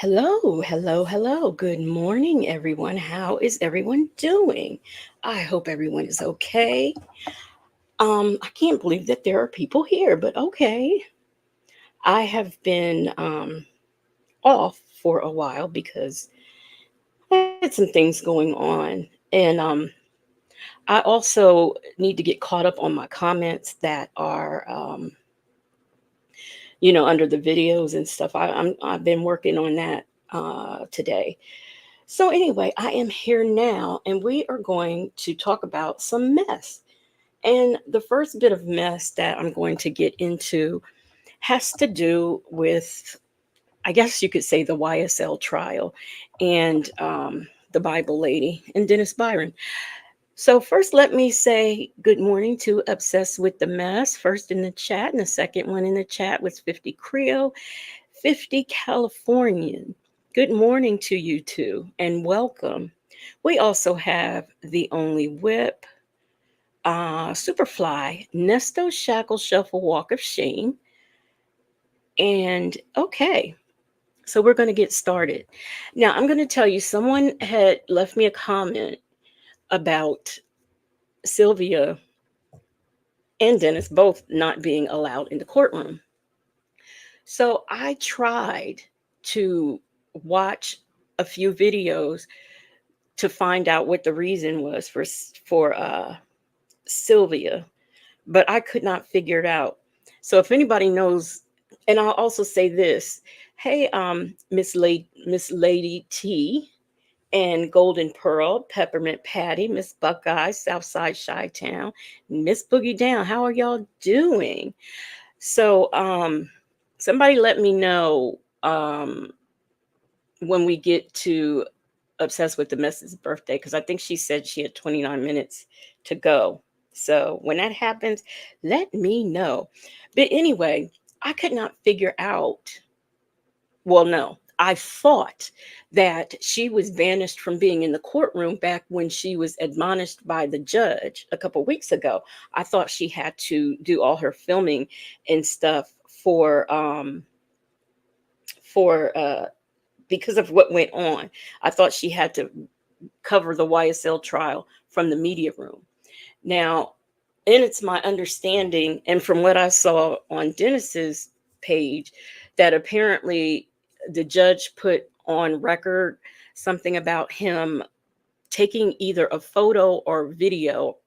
Hello, hello, hello. Good morning, everyone. How is everyone doing? I hope everyone is okay. I can't believe that there are people here, but okay. I have been off for a while because I had some things going on, and I also need to get caught up on my comments that are, under the videos and stuff. I've been working on that today. So, anyway, I am here now, and we are going to talk about some mess. And the first bit of mess that I'm going to get into has to do with, I guess you could say, the YSL trial and the Bible lady and Dennis Byron. So, first, let me say good morning to Obsessed with the Mess, first in the chat, and the second one in the chat was 50 Creole. 50 Californian. Good morning to you two and welcome. We also have the only whip, Superfly, Nesto Shackle Shuffle Walk of Shame. And okay, so we're going to get started. Now, I'm going to tell you, someone had left me a comment about Sylvia and Dennis both not being allowed in the courtroom. So I tried to watch a few videos to find out what the reason was for Sylvia, but I could not figure it out. So if anybody knows, and I'll also say this: hey, Miss Lady T, and Golden Pearl, Peppermint Patty, Miss Buckeye, Southside Chi Town, Miss Boogie Down, how are y'all doing? So somebody let me know when we get to Obsessed with the Mess's birthday, because I think she said she had 29 minutes to go. So when that happens, let me know. But anyway, I could not figure out. Well, no, I thought that she was banished from being in the courtroom back when she was admonished by the judge a couple weeks ago. I thought she had to do all her filming and stuff for because of what went on. I thought she had to cover the YSL trial from the media room. Now, and it's my understanding, and from what I saw on Dennis's page, that apparently the judge put on record something about him taking either a photo or video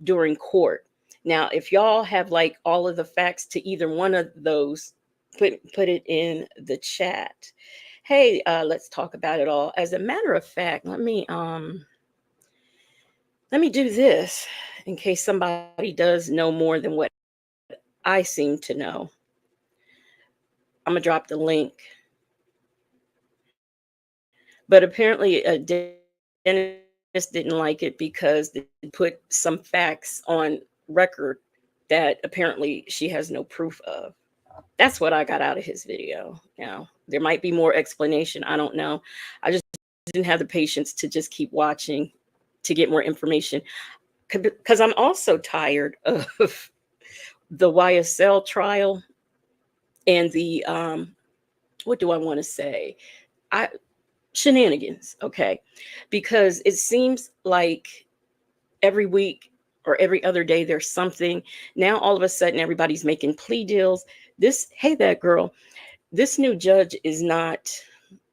during court. Now, if y'all have like all of the facts to either one of those, put it in the chat. Hey, let's talk about it all. As a matter of fact, let me do this in case somebody does know more than what I seem to know. I'm gonna drop the link. But apparently, Dennis didn't like it because they put some facts on record that apparently she has no proof of. That's what I got out of his video. Now, there might be more explanation. I don't know. I just didn't have the patience to just keep watching to get more information because I'm also tired of the YSL trial and the what do I want to say? I shenanigans, okay? Because it seems like every week or every other day there's something. Now all of a sudden everybody's making plea deals. This, hey, that girl, this new judge is not,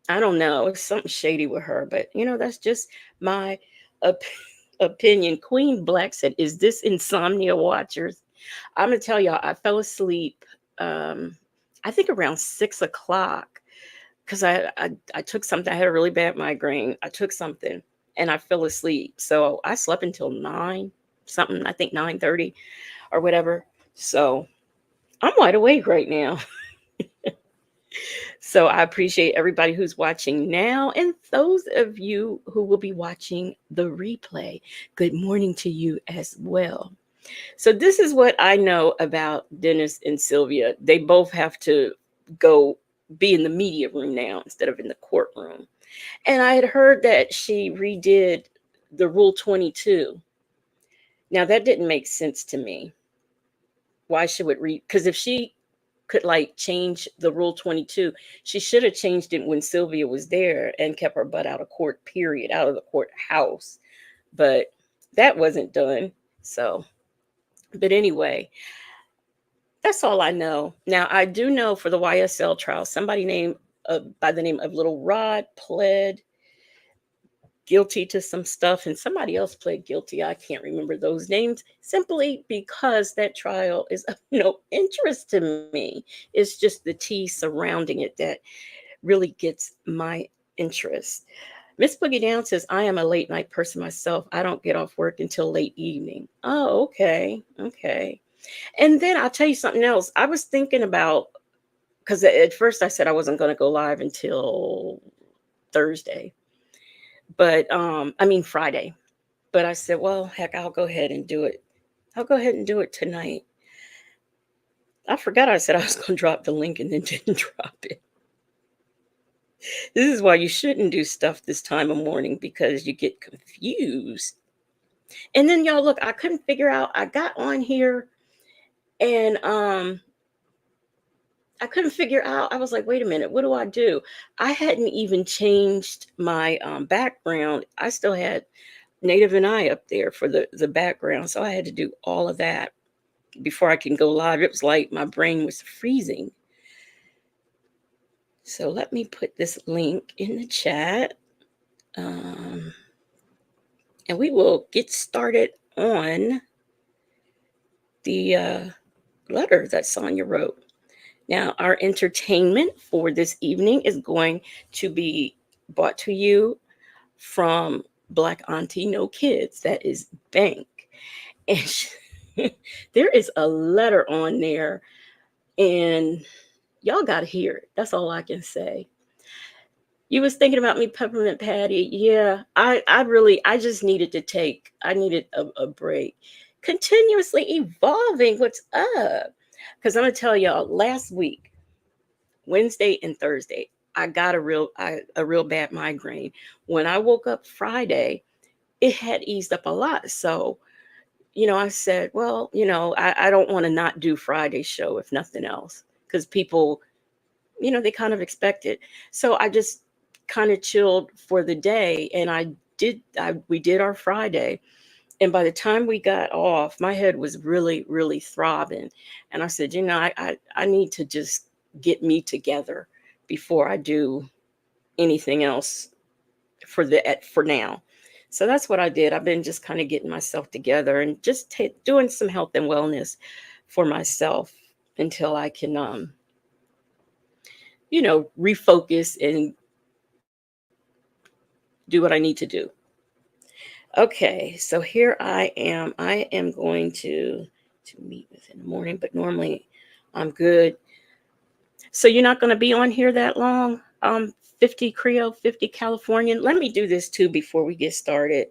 I don't know, it's something shady with her, but that's just my op- opinion. Queen Black said, is this insomnia watchers? I'm gonna tell y'all, I fell asleep um I think around 6 o'clock because I took something. I had a really bad migraine. I took something and I fell asleep. So I slept until 9 something, I think 9:30 or whatever. So I'm wide awake right now. So I appreciate everybody who's watching now and those of you who will be watching the replay. Good morning to you as well. So this is what I know about Dennis and Sylvia. They both have to go be in the media room now instead of in the courtroom. And I had heard that she redid the Rule 22. Now that didn't make sense to me. Why she would read? Because if she could like change the Rule 22. She should have changed it when Sylvia was there and kept her butt out of court, period, out of the courthouse. But that wasn't done. So, but anyway, that's all I know. Now, I do know for the YSL trial, somebody named by the name of Little Rod pled guilty to some stuff, and somebody else pled guilty. I can't remember those names simply because that trial is of no interest to me. It's just the tea surrounding it that really gets my interest. Miss Boogie Down says, I am a late night person myself. I don't get off work until late evening. Oh, okay. Okay. And then I'll tell you something else. I was thinking about, because at first I said I wasn't going to go live until Thursday, but I mean Friday. But I said, well, heck, I'll go ahead and do it. I'll go ahead and do it tonight. I forgot I said I was going to drop the link and then didn't drop it. This is why you shouldn't do stuff this time of morning, because you get confused. And then y'all, look, I couldn't figure out, I got on here and I couldn't figure out, I was like, wait a minute, what do I do? I hadn't even changed my background. I still had Native and I up there for the background. So I had to do all of that before I can go live. It was like my brain was freezing. So let me put this link in the chat. And we will get started on the letter that Sonya wrote. Now, our entertainment for this evening is going to be brought to you from Black Auntie No Kids. That is Bank. And there is a letter on there, and y'all got to hear it. That's all I can say. You was thinking about me, Peppermint Patty. Yeah, I just needed I needed a break. Continuously evolving. What's up? Because I'm going to tell y'all, last week, Wednesday and Thursday, I got a real bad migraine. When I woke up Friday, it had eased up a lot. So, I said, well, I don't want to not do Friday's show, if nothing else, because people, they kind of expect it. So I just kind of chilled for the day, and we did our Friday. And by the time we got off, my head was really, really throbbing. And I said, I need to just get me together before I do anything else for now. So that's what I did. I've been just kind of getting myself together and just doing some health and wellness for myself until I can, refocus and do what I need to do. Okay, so here I am. I am going to meet with in the morning, but normally I'm good. So you're not going to be on here that long? 50 Creole, 50 Californian. Let me do this too before we get started.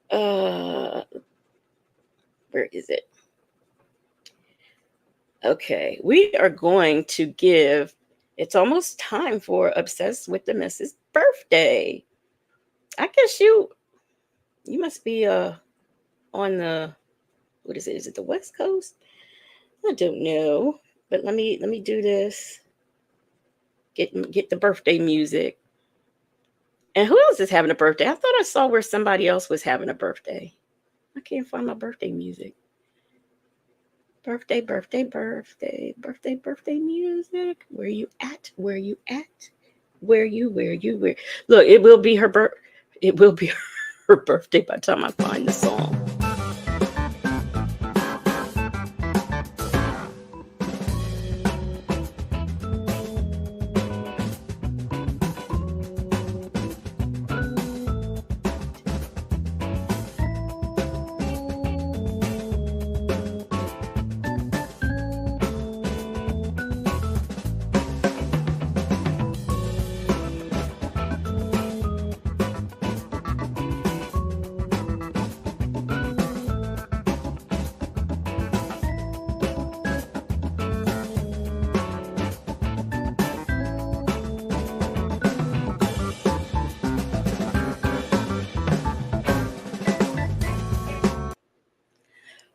Where is it? Okay, we are going to give, it's almost time for Obsessed with the Missus birthday. I guess you must be on the, what is it? Is it the West Coast? I don't know. But let me do this. Get the birthday music. And who else is having a birthday? I thought I saw where somebody else was having a birthday. I can't find my birthday music. Birthday music. Where you at? Where you at? Where? Look, it will be her birthday by the time I find the song.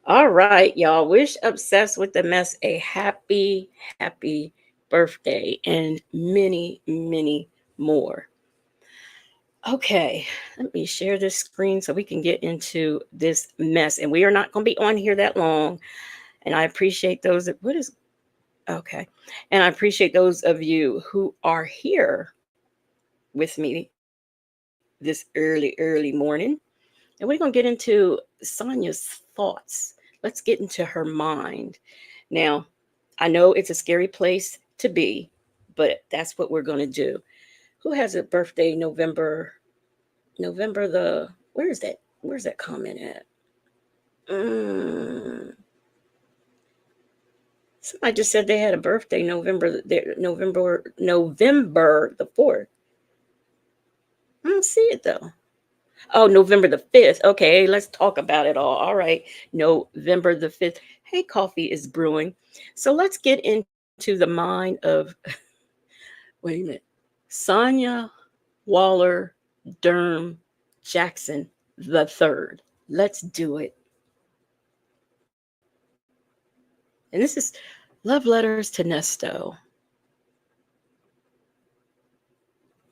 All right, y'all. Wish Obsessed with the Mess a happy birthday and many, many more. Okay, let me share this screen so we can get into this mess. And we are not going to be on here that long. And I appreciate those that, what is, okay. And I appreciate those of you who are here with me this early morning. And we're going to get into Sonia's thoughts. Let's get into her mind. Now, I know it's a scary place to be, but that's what we're going to do. Who has a birthday November the, where is that? Where's that comment at? Mm, Somebody just said they had a birthday November the 4th. I don't see it though. Oh, November the 5th. Okay, let's talk about it all. All right. November the 5th. Hey, coffee is brewing. So let's get into the mind of, wait a minute, Sonya Waller Durham Jackson the third. Let's do it. And this is Love Letters to Nesto,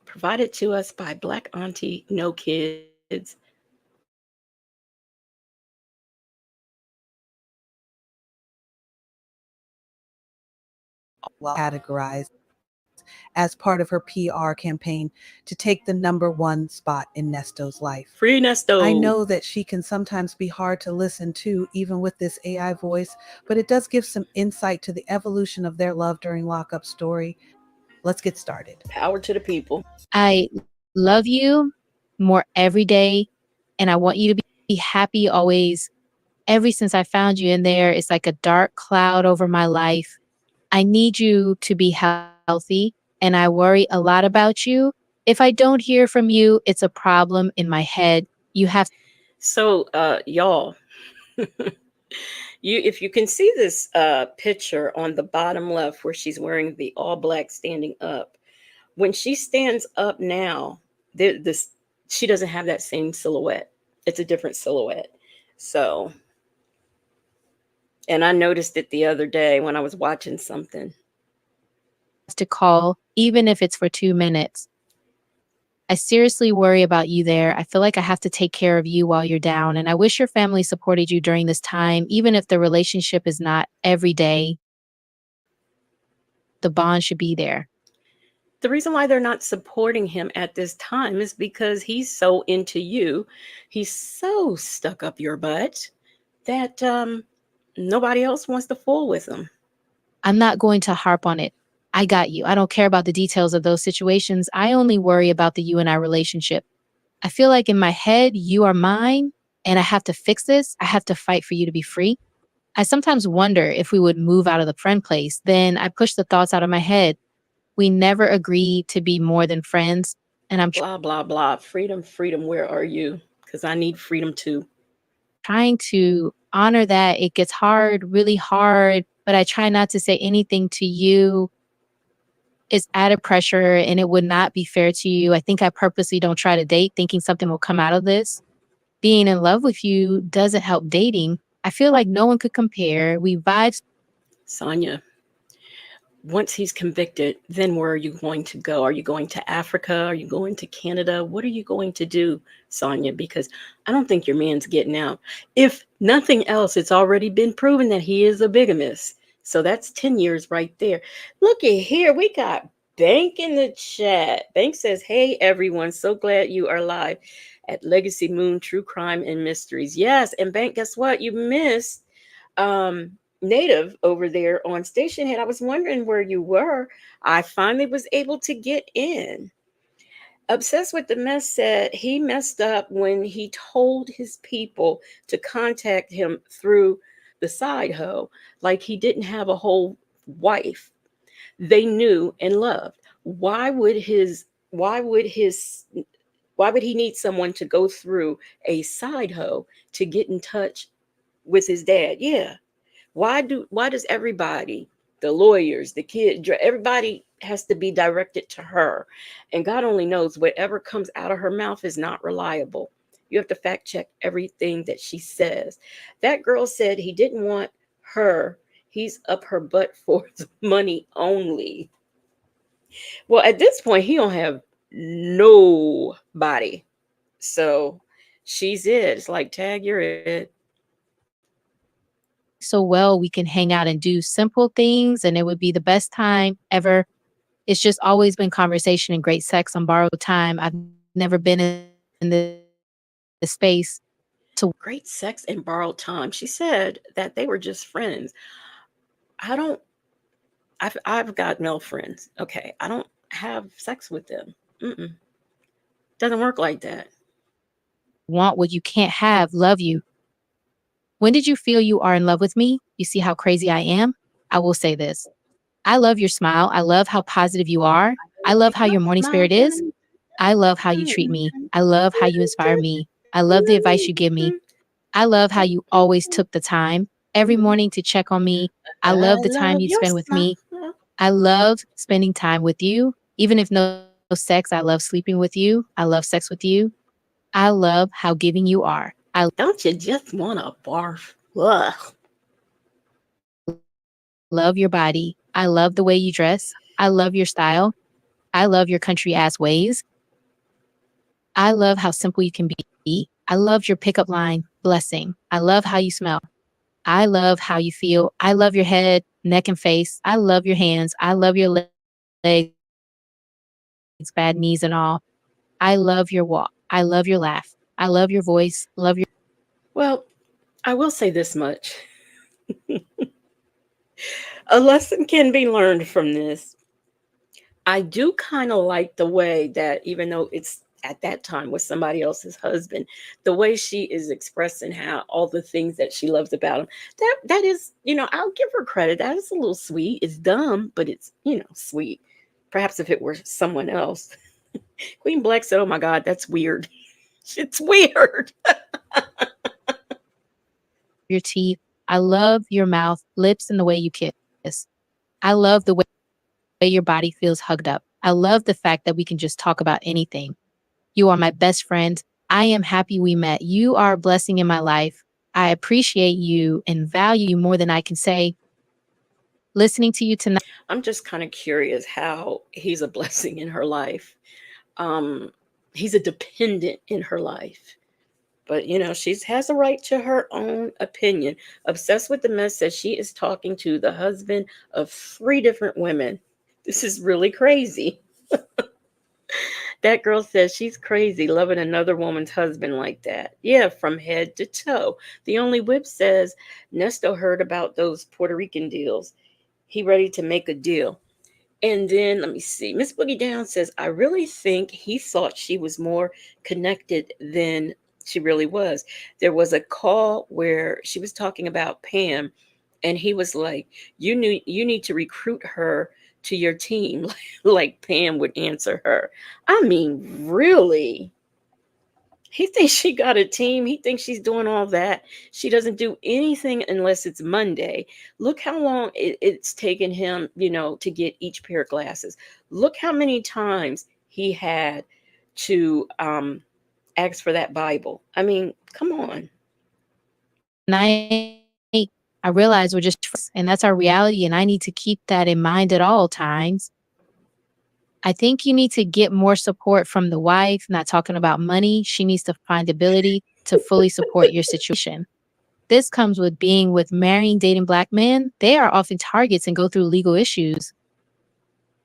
provided to us by Black Auntie No Kids. Categorized as part of her PR campaign to take the #1 spot in Nesto's life. Free I Nesto. know that she can sometimes be hard to listen to, even with this AI voice, but it does give some insight to the evolution of their love during lockup story. Let's get started. Power to the people. I love you more every day, and I want you to be happy always. Ever since I found you in there, it's like a dark cloud over my life. I need you to be healthy, and I worry a lot about you. If I don't hear from you, it's a problem in my head. You have So, y'all, if you can see this picture on the bottom left where she's wearing the all black standing up, when she stands up now, this she doesn't have that same silhouette. It's a different silhouette. So, and I noticed it the other day when I was watching something. to call, even if it's for 2 minutes. I seriously worry about you there. I feel like I have to take care of you while you're down. And I wish your family supported you during this time, even if the relationship is not every day. The bond should be there. The reason why they're not supporting him at this time is because he's so into you. He's so stuck up your butt that nobody else wants to fool with him. I'm not going to harp on it. I got you. I don't care about the details of those situations. I only worry about the you and I relationship. I feel like in my head, you are mine and I have to fix this. I have to fight for you to be free. I sometimes wonder if we would move out of the friend place. Then I push the thoughts out of my head. We never agreed to be more than friends. And I'm Blah, blah, blah. Freedom, freedom, where are you? Because I need freedom too. trying to honor that. It gets hard, really hard, but I try not to say anything to you. It's added pressure and it would not be fair to you. I think I purposely don't try to date thinking something will come out of this. Being in love with you doesn't help dating. I feel like no one could compare. We vibe. Sonya, once he's convicted, then where are you going to go? Are you going to Africa? Are you going to Canada? What are you going to do, Sonya? Because I don't think your man's getting out. If nothing else, it's already been proven that he is a bigamist. So that's 10 years right there. Looky here, we got Bank in the chat. Bank says, hey, everyone, so glad you are live at Legacy Moon True Crime and Mysteries. Yes, and Bank, guess what? You missed um Native over there on Station Head. I was wondering where you were. I finally was able to get in. Obsessed with the Mess said he messed up when he told his people to contact him through the side hoe, like he didn't have a whole wife they knew and loved. Why would his why would his why would he need someone to go through a side hoe to get in touch with his dad? Yeah, why does everybody, the lawyers, the kid, everybody has to be directed to her? And God only knows whatever comes out of her mouth is not reliable. You have to fact check everything that she says. That girl said he didn't want her. He's up her butt for the money only. Well, at this point, he don't have nobody. So she's it. It's like, tag, you're it. So well, we can hang out and do simple things, and it would be the best time ever. It's just always been conversation and great sex on borrowed time. I've never been in the space to Great sex and borrowed time. She said that they were just friends. I don't, I've got male friends. Okay. I don't have sex with them. Mm-mm. Doesn't work like that. want what you can't have, love you. When did you feel you are in love with me? You see how crazy I am? I will say this. I love your smile. I love how positive you are. I love how your morning spirit is. I love how you treat me. I love how you inspire me. I love the advice you give me. I love how you always took the time every morning to check on me. I I love the time love you'd your spend with smile. me. I love spending time with you. Even if no sex, I love sleeping with you. I love sex with you. I love how giving you are. I Don't you just want to barf? Ugh. love your body. I love the way you dress. I love your style. I love your country ass ways. I love how simple you can be. I love your pickup line, blessing. I love how you smell. I love how you feel. I love your head, neck, and face. I love your hands. I love your legs, bad knees, and all. I love your walk. I love your laugh. I love your voice. Love your. Well, I will say this much. A lesson can be learned from this. I do kind of like the way that, even though it's at that time with somebody else's husband, the way she is expressing how all the things that she loves about him. That is, I'll give her credit. That is a little sweet. It's dumb, but it's, sweet. Perhaps if it were someone else. Queen Black said, "Oh my God, that's weird." It's weird. Your teeth. I love your mouth, lips, and the way you kiss. I love the way your body feels hugged up. I love the fact that we can just talk about anything. You are my best friend. I am happy we met. You are a blessing in my life. I appreciate you and value you more than I can say. Listening to you tonight. I'm just kind of curious how he's a blessing in her life. Um, he's a dependent in her life. But she has a right to her own opinion. Obsessed with the mess says she is talking to the husband of 3 different women. This is really crazy. That girl says she's crazy loving another woman's husband like that. Yeah, from head to toe. The only whip says Nesto heard about those Puerto Rican deals. He ready to make a deal. And then let me see. Miss Boogie Down says, I really think he thought she was more connected than she really was. There was a call where she was talking about Pam, and he was like, you need to recruit her to your team, like Pam would answer her. I mean, really? He thinks she got a team. He thinks she's doing all that. She doesn't do anything unless it's Monday. Look how long it's taken him, to get each pair of glasses. Look how many times he had to ask for that Bible. I mean, come on. Night. I realize we're just friends, and that's our reality. And I need to keep that in mind at all times. I think you need to get more support from the wife, not talking about money. She needs to find ability to fully support your situation. This comes with being with marrying, dating Black men. They are often targets and go through legal issues.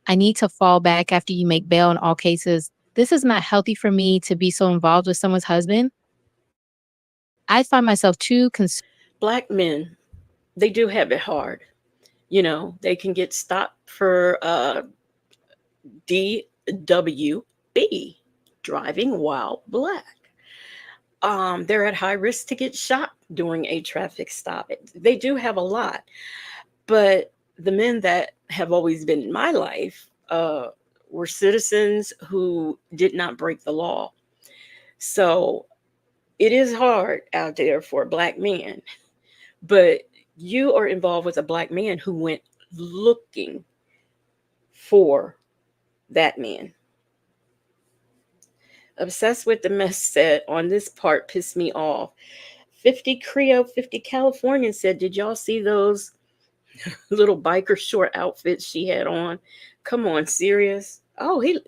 I need to fall back after you make bail in all cases. This is not healthy for me to be so involved with someone's husband. I find myself too consumed. Black men, they do have it hard. They can get stopped for DWB, driving while Black. They're at high risk to get shot during a traffic stop. They do have a lot, but the men that have always been in my life were citizens who did not break the law. So it is hard out there for a Black man, but you are involved with a Black man who went looking for that man. Obsessed with the mess said, on this part pissed me off. 50 Creole, 50 Californian said, did y'all see those little biker short outfits she had on? Come on, serious? Oh, he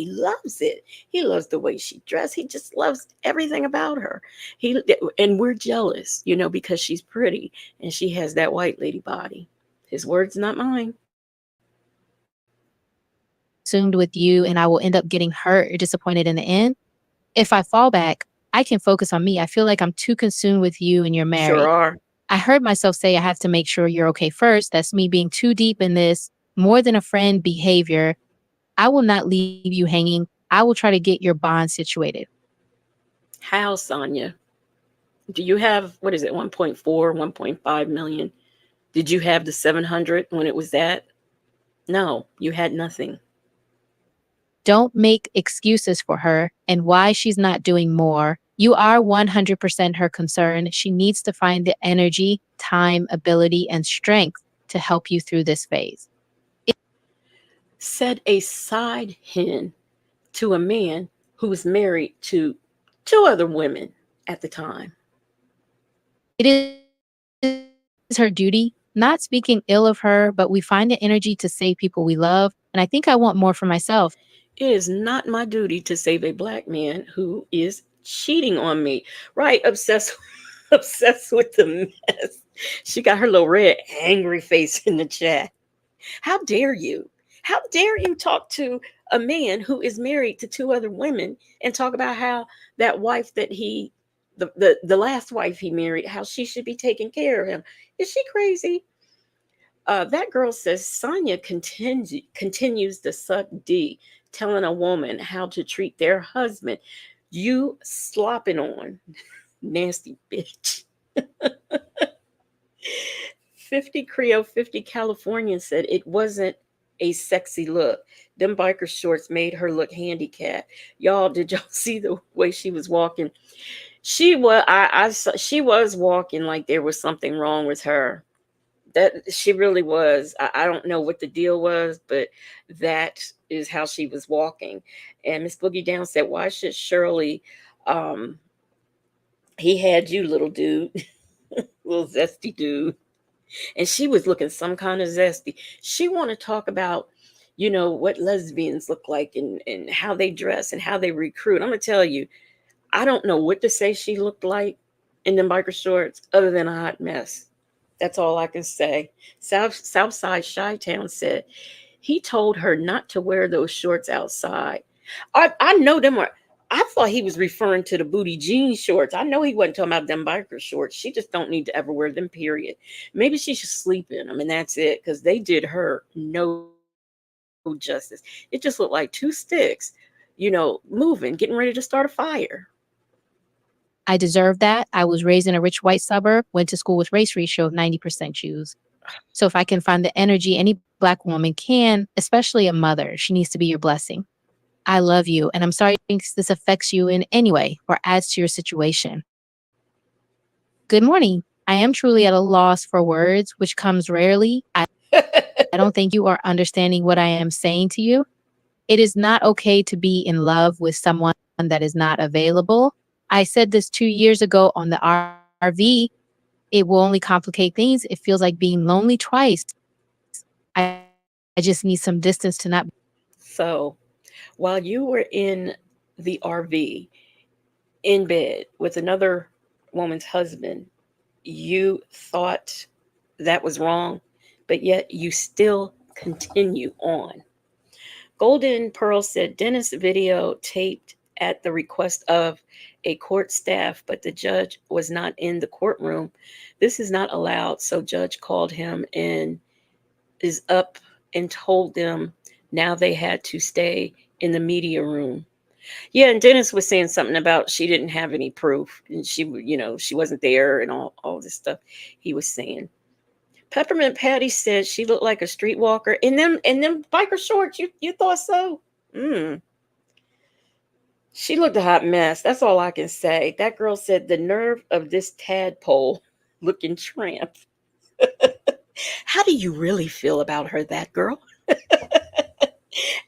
loves it. He loves the way she dressed. He just loves everything about her. He and we're jealous, because she's pretty and she has that white lady body. His words, not mine. Consumed with you and I will end up getting hurt or disappointed in the end. If I fall back, I can focus on me. I feel like I'm too consumed with you and you're Sure married. are. I heard myself say I have to make sure you're okay first. That's me being too deep in this, more than a friend behavior. I will not leave you hanging. I will try to get your bond situated. How, Sonya? Do you have, what is it, 1.4, 1.5 million? Did you have the 700 when it was that? No, you had nothing. Don't make excuses for her and why she's not doing more. You are 100% her concern. She needs to find the energy, time, ability, and strength to help you through this phase. Said a side hen to a man who was married to two other women at the time. It is her duty, not speaking ill of her, but we find the energy to save people we love. And I think I want more for myself. It is not my duty to save a black man who is cheating on me. Right, obsessed obsessed with the mess. She got her little red angry face in the chat. How dare you? How dare you talk to a man who is married to two other women and talk about how that wife that the last wife he married, how she should be taking care of him? Is she crazy? That girl says Sonya continues to suck D, telling a woman how to treat their husband. You slopping on, nasty bitch. 50 Creole, 50 Californian said it wasn't a sexy look. Them biker shorts made her look handicapped. Y'all, did y'all see the way she was walking? She was she was walking like there was something wrong with her. That she really was. I don't know what the deal was, but that is how she was walking. And Miss Boogie Down said, why should Shirley he had you, little dude, little zesty dude. And she was looking some kind of zesty. She want to talk about, what lesbians look like and how they dress and how they recruit. I'm gonna tell you, I don't know what to say she looked like in them biker shorts other than a hot mess. That's all I can say. Southside Chi-Town said he told her not to wear those shorts outside. I know them are. I thought he was referring to the booty jean shorts. I know he wasn't talking about them biker shorts. She just don't need to ever wear them, period. Maybe she should sleep in them and that's it, because they did her no justice. It just looked like two sticks, moving, getting ready to start a fire. I deserve that. I was raised in a rich white suburb, went to school with race ratio of 90% Jews. So if I can find the energy any Black woman can, especially a mother, she needs to be your blessing. I love you, and I'm sorry if this affects you in any way or adds to your situation. Good morning. I am truly at a loss for words, which comes rarely. I don't think you are understanding what I am saying to you. It is not okay to be in love with someone that is not available. I said this 2 years ago on the RV. It will only complicate things. It feels like being lonely twice. I, I just need some distance to not. So while you were in the RV in bed with another woman's husband, you thought that was wrong, but yet you still continue on. Golden Pearl said Dennis video taped at the request of a court staff, but the judge was not in the courtroom. This is not allowed. So judge called him and is up and told them now they had to stay in the media room. Yeah, and Dennis was saying something about she didn't have any proof and she wasn't there and all this stuff he was saying. Peppermint Patty said she looked like a streetwalker in them biker shorts. You thought so? She looked a hot mess. That's all I can say. That girl said the nerve of this tadpole looking tramp. How do you really feel about her, that girl?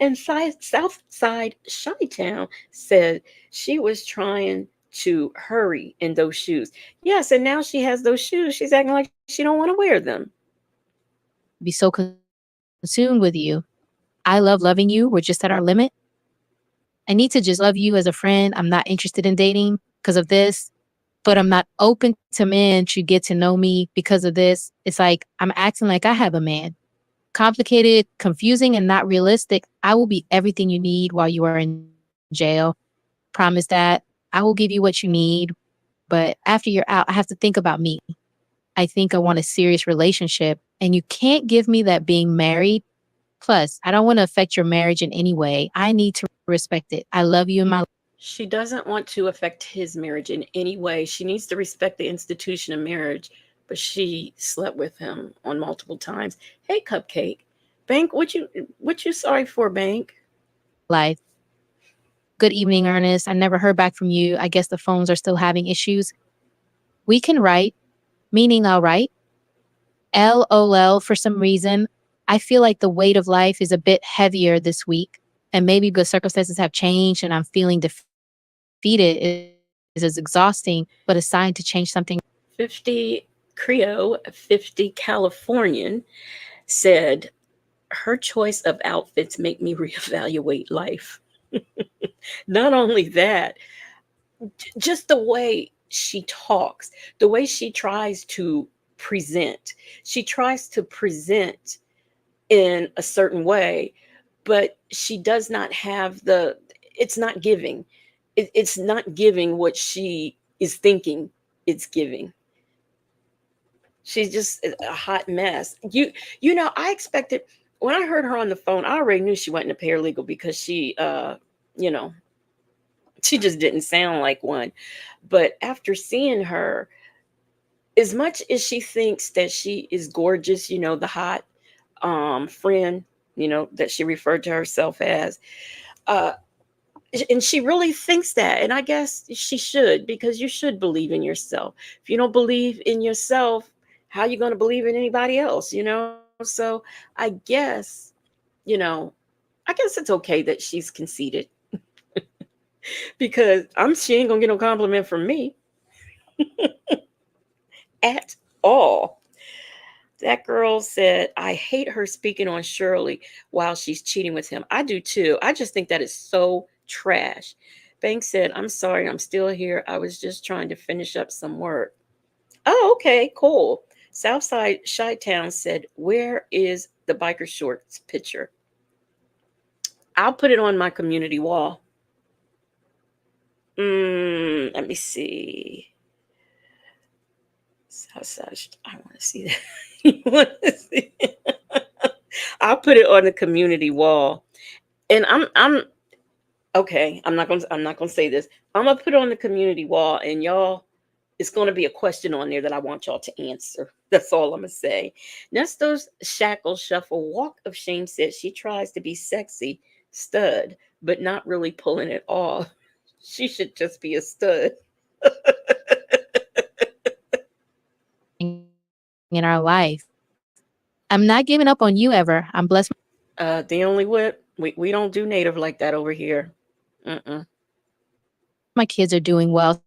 And Southside Chi-Town said she was trying to hurry in those shoes. Yes, and now she has those shoes. She's acting like she don't want to wear them. Be so consumed with you. I love loving you. We're just at our limit. I need to just love you as a friend. I'm not interested in dating because of this, but I'm not open to men to get to know me because of this. It's like I'm acting like I have a man. Complicated, confusing, and not realistic. I will be everything you need while you are in jail. Promise that. I will give you what you need. But after you're out, I have to think about me. I think I want a serious relationship, and you can't give me that being married. Plus, I don't want to affect your marriage in any way. I need to respect it. I love you in my She doesn't want to affect his marriage in any way. She needs to respect the institution of marriage, but she slept with him on multiple times. Hey, Cupcake. Bank, what you sorry for, Bank? life. Good evening, Ernest. I never heard back from you. I guess the phones are still having issues. We can write, meaning I'll write. LOL for some reason. I feel like the weight of life is a bit heavier this week. And maybe the circumstances have changed and I'm feeling defeated. It is exhausting, but a sign to change something. 50 Creo, 50 Californian said her choice of outfits make me reevaluate life. Not only that, just the way she talks, the way she tries to present. She tries to present in a certain way, but she does not have it's not giving. It's not giving what she is thinking it's giving. She's just a hot mess. I expected when I heard her on the phone, I already knew she wasn't a paralegal because you know, she just didn't sound like one. But after seeing her, as much as she thinks that she is gorgeous, the hot friend, that she referred to herself as, uh, and she really thinks that. And I guess she should, because you should believe in yourself. If you don't believe in yourself, how are you going to believe in anybody else? So I guess, you know, I guess it's okay that she's conceited because she ain't gonna get no compliment from me at all. That girl said, I hate her speaking on Shirley while she's cheating with him. I do too. I just think that is so trash. Banks said, I'm sorry, I'm still here. I was just trying to finish up some work. Oh, okay, cool. Southside Chi-Town said, where is the biker shorts picture? I'll put it on my community wall. Let me see. Southside, I want to see that. You want to see it? I'll put it on the community wall. And I'm okay. I'm not gonna say this. I'm gonna put it on the community wall, and y'all, it's gonna be a question on there that I want y'all to answer. That's all I'm gonna say. Nestor's shackle shuffle walk of shame said she tries to be sexy stud, but not really pulling it off. She should just be a stud. In our life. I'm not giving up on you ever. I'm blessed. The only whip. We don't do native like that over here. Mm-mm. My kids are doing well,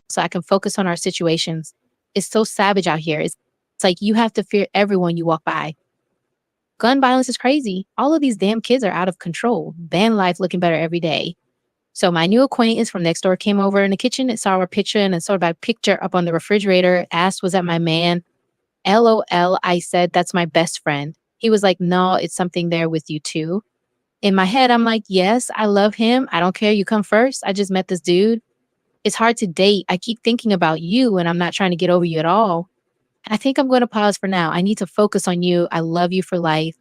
so I can focus on our situations. It's so savage out here. It's like you have to fear everyone you walk by. Gun violence is crazy. All of these damn kids are out of control. Van life looking better every day. So my new acquaintance from next door came over in the kitchen and saw our picture and saw my picture up on the refrigerator, asked, was that my man? LOL, I said, that's my best friend. He was like, no, it's something there with you too. In my head, I'm like, yes, I love him. I don't care. You come first. I just met this dude. It's hard to date. I keep thinking about you and I'm not trying to get over you at all. I think I'm going to pause for now. I need to focus on you. I love you for life.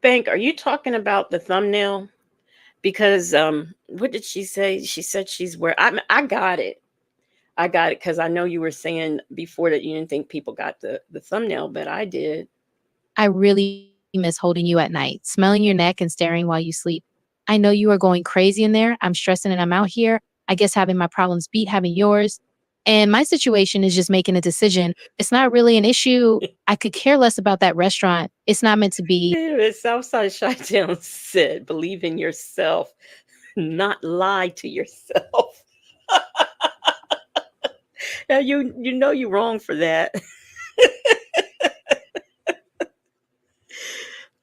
Bank, are you talking about the thumbnail? Because what did she say? She said she's where I got it. I got it because I know you were saying before that you didn't think people got the thumbnail, but I did. I really miss holding you at night, smelling your neck and staring while you sleep. I know you are going crazy in there. I'm stressing and I'm out here. I guess having my problems beat having yours. And my situation is just making a decision. It's not really an issue. I could care less about that restaurant. It's not meant to be. Southside Chi-Town said, believe in yourself, not lie to yourself. Now you know you're wrong for that.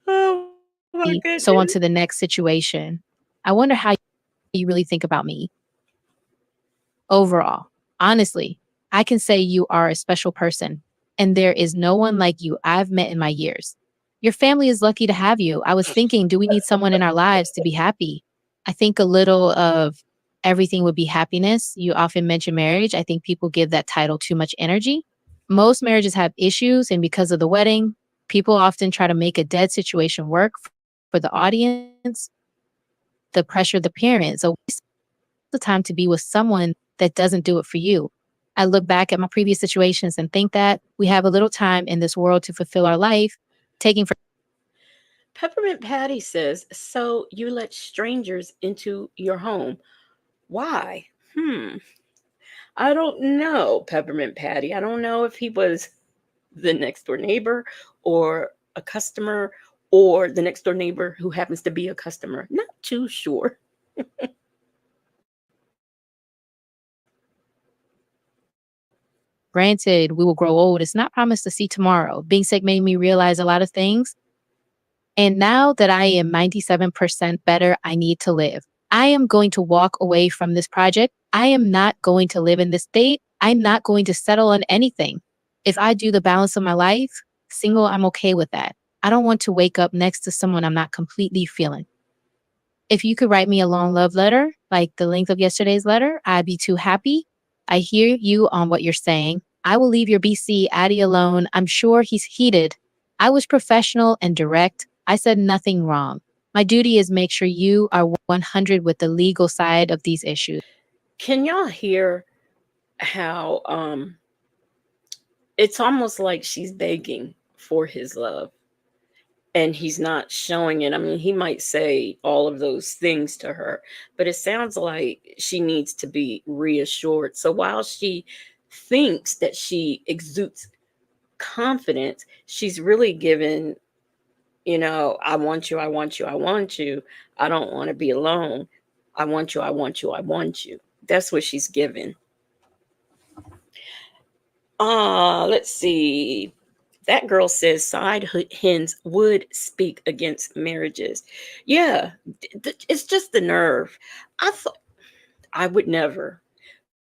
Oh my So on goodness. to the next situation. I wonder how you really think about me overall. Honestly, I can say you are a special person, and there is no one like you I've met in my years. Your family is lucky to have you. I was thinking, do we need someone in our lives to be happy? I think a little of everything would be happiness. You often mention marriage. I think people give that title too much energy. Most marriages have issues, and because of the wedding, people often try to make a dead situation work for the audience, the pressure of the parents. So the time to be with someone that doesn't do it for you. I look back at my previous situations and think that we have a little time in this world to fulfill our life, taking for Peppermint Patty says, so you let strangers into your home. Why? I don't know, Peppermint Patty. I don't know if he was the next door neighbor or a customer or the next door neighbor who happens to be a customer. Not too sure. granted we will grow old. It's not promised to see tomorrow. Being sick made me realize a lot of things. And now that I am 97% better, I need to live. I am going to walk away from this project. I am not going to live in this state. I'm not going to settle on anything. If I do the balance of my life, single, I'm okay with that. I don't want to wake up next to someone I'm not completely feeling. If you could write me a long love letter, like the length of yesterday's letter, I'd be too happy. I hear you on what you're saying. I will leave your BC Addy alone. I'm sure he's heated. I was professional and direct. I said nothing wrong. My duty is make sure you are 100 with the legal side of these issues. Can y'all hear how it's almost like she's begging for his love and he's not showing it? I mean, he might say all of those things to her, but it sounds like she needs to be reassured. So while she thinks that she exudes confidence, she's really given, I want you, I want you, I want you. I don't want to be alone. I want you, I want you, I want you. That's what she's given. Let's see. That girl says side hens would speak against marriages. Yeah, it's just the nerve. I thought I would never.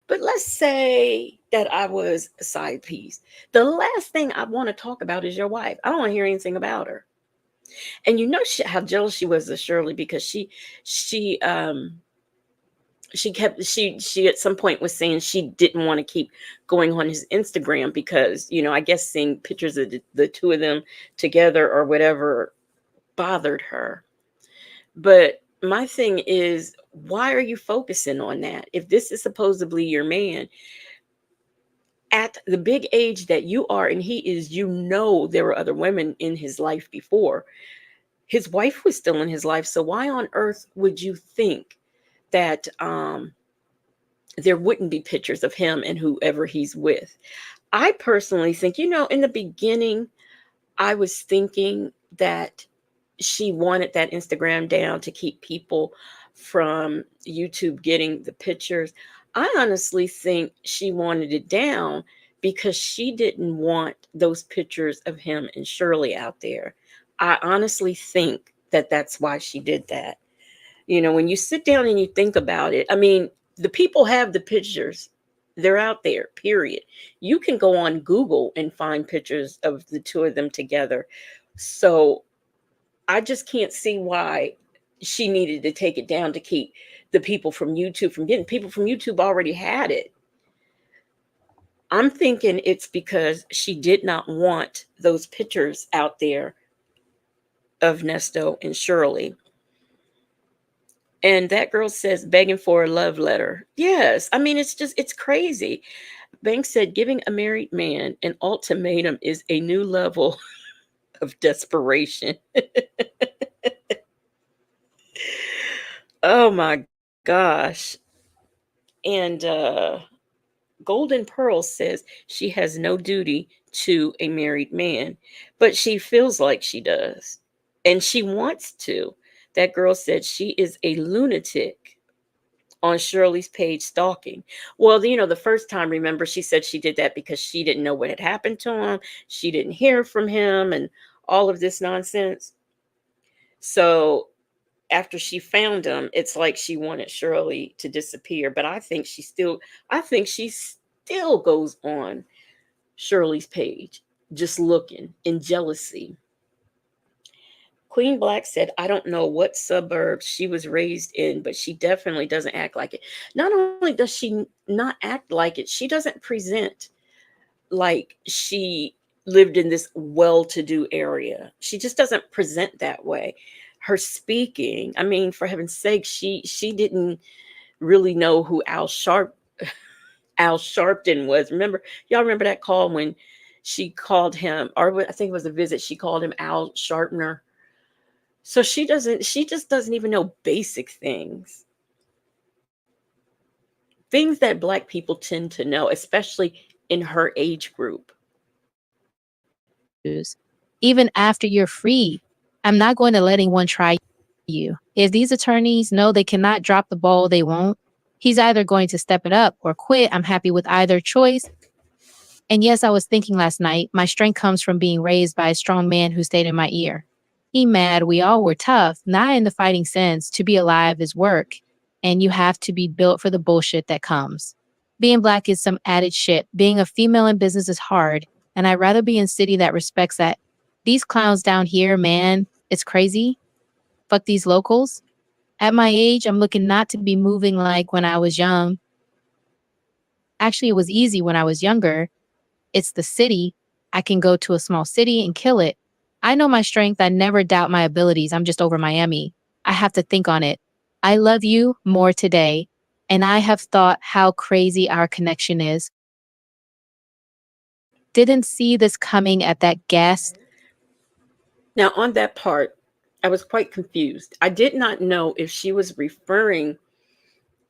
But let's say that I was a side piece. The last thing I want to talk about is your wife. I don't want to hear anything about her. And you know how jealous she was of Shirley because she she at some point was saying she didn't want to keep going on his Instagram because I guess seeing pictures of the two of them together or whatever bothered her. But my thing is, why are you focusing on that if this is supposedly your man at the big age that you are and he is? There were other women in his life before. His wife was still in his life, so why on earth would you think that there wouldn't be pictures of him and whoever he's with? I personally think, in the beginning, I was thinking that she wanted that Instagram down to keep people from YouTube getting the pictures. I honestly think she wanted it down because she didn't want those pictures of him and Shirley out there. I honestly think that that's why she did that. When you sit down and you think about it, I mean, the people have the pictures. They're out there, period. You can go on Google and find pictures of the two of them together. So I just can't see why she needed to take it down to keep the people from YouTube from getting. People from YouTube already had it. I'm thinking it's because she did not want those pictures out there of Nesto and Shirley. And that girl says begging for a love letter. Yes. I mean, it's crazy. Banks said giving a married man an ultimatum is a new level of desperation. Oh my gosh. And Golden Pearl says she has no duty to a married man, but she feels like she does. And she wants to. That girl said she is a lunatic on Shirley's page stalking. Well, the first time, remember, she said she did that because she didn't know what had happened to him. She didn't hear from him and all of this nonsense. So after she found him, it's like she wanted Shirley to disappear. But I think she still goes on Shirley's page, just looking in jealousy. Queen Black said, I don't know what suburbs she was raised in, but she definitely doesn't act like it. Not only does she not act like it, she doesn't present like she lived in this well-to-do area. She just doesn't present that way. Her speaking, I mean, for heaven's sake, she didn't really know who Al Sharpton was. Y'all remember that call when she called him, or I think it was a visit, she called him Al Sharpner. So she just doesn't even know basic things. Things that Black people tend to know, especially in her age group. Even after you're free, I'm not going to let anyone try you. If these attorneys know they cannot drop the ball, they won't. He's either going to step it up or quit. I'm happy with either choice. And yes, I was thinking last night, my strength comes from being raised by a strong man who stayed in my ear. He mad, we all were tough, not in the fighting sense. To be alive is work, and you have to be built for the bullshit that comes. Being Black is some added shit. Being a female in business is hard, and I'd rather be in a city that respects that. These clowns down here, man, it's crazy. Fuck these locals. At my age, I'm looking not to be moving like when I was young. Actually, it was easy when I was younger. It's the city. I can go to a small city and kill it. I know my strength. I never doubt my abilities. I'm just over Miami. I have to think on it. I love you more today, and I have thought how crazy our connection is. Didn't see this coming at that gas. Now, on that part, I was quite confused. I did not know if she was referring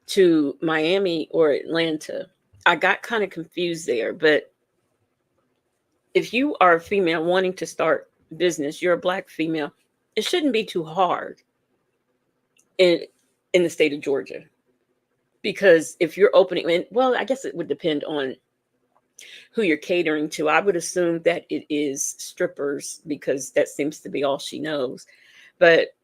to Miami or Atlanta. I got kind of confused there, but if you are a female wanting to start business, you're a Black female, it shouldn't be too hard in the state of Georgia. Because if you're opening, and well, I guess it would depend on who you're catering to. I would assume that it is strippers because that seems to be all she knows. But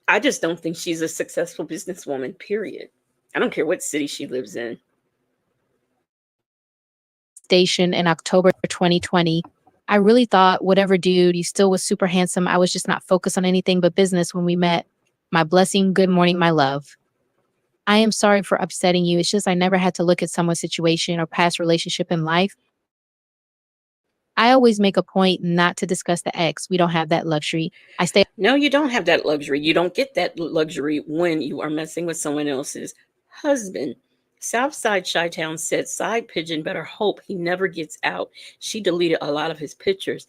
I just don't think she's a successful businesswoman, period. I don't care what city she lives in. Station in October 2020. I really thought, whatever, dude, you still was super handsome. I was just not focused on anything but business when we met. My blessing, good morning, my love. I am sorry for upsetting you. It's just I never had to look at someone's situation or past relationship in life. I always make a point not to discuss the ex. We don't have that luxury. No, you don't have that luxury. You don't get that luxury when you are messing with someone else's husband. Southside Chi-Town said Side Pigeon better hope he never gets out. She deleted a lot of his pictures.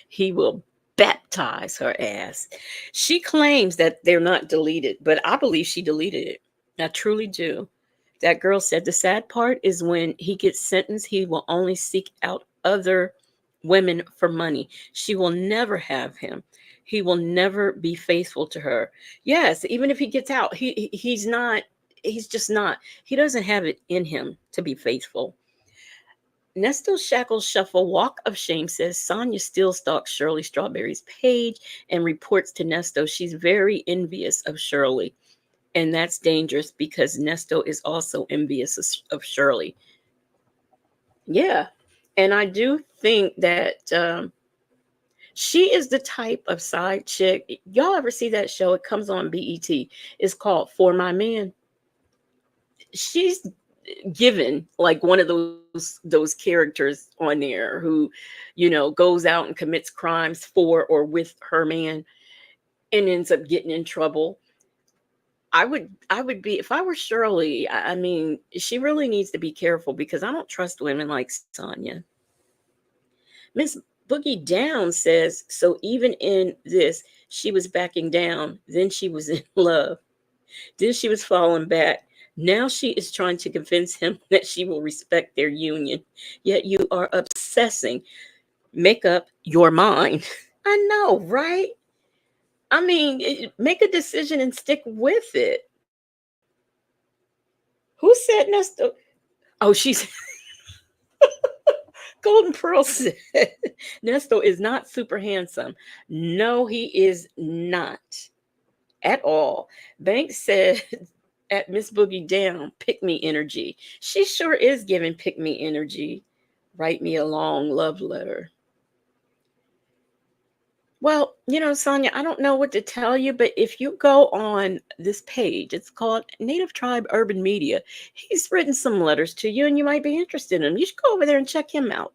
He will baptize her ass. She claims that they're not deleted, but I believe she deleted it. I truly do. That girl said the sad part is when he gets sentenced, he will only seek out other women for money. She will never have him. He will never be faithful to her. Yes, even if he gets out, he's not. He's just not. He doesn't have it in him to be faithful. Nesto Shackles Shuffle Walk of Shame says Sonya still stalks Shirley Strawberry's page and reports to Nesto she's very envious of Shirley. And that's dangerous because Nesto is also envious of Shirley. Yeah. And I do think that she is the type of side chick. Y'all ever see that show? It comes on BET. It's called For My Man. She's given like one of those characters on there who, goes out and commits crimes for or with her man and ends up getting in trouble. I would be, if I were Shirley, I mean, she really needs to be careful because I don't trust women like Sonya. Miss Boogie Down says, so even in this, she was backing down, then she was in love, then she was falling back. Now she is trying to convince him that she will respect their union. Yet you are obsessing. Make up your mind. I know, right? I mean, make a decision and stick with it. Who said Nesto? Oh, she's Golden Pearl said Nesto is not super handsome. No, he is not at all. Banks said at Miss Boogie Down, pick me energy. She sure is giving pick me energy. Write me a long love letter. Well, Sonia, I don't know what to tell you, but if you go on this page, it's called Native Tribe Urban Media. He's written some letters to you, and you might be interested in him. You should go over there and check him out.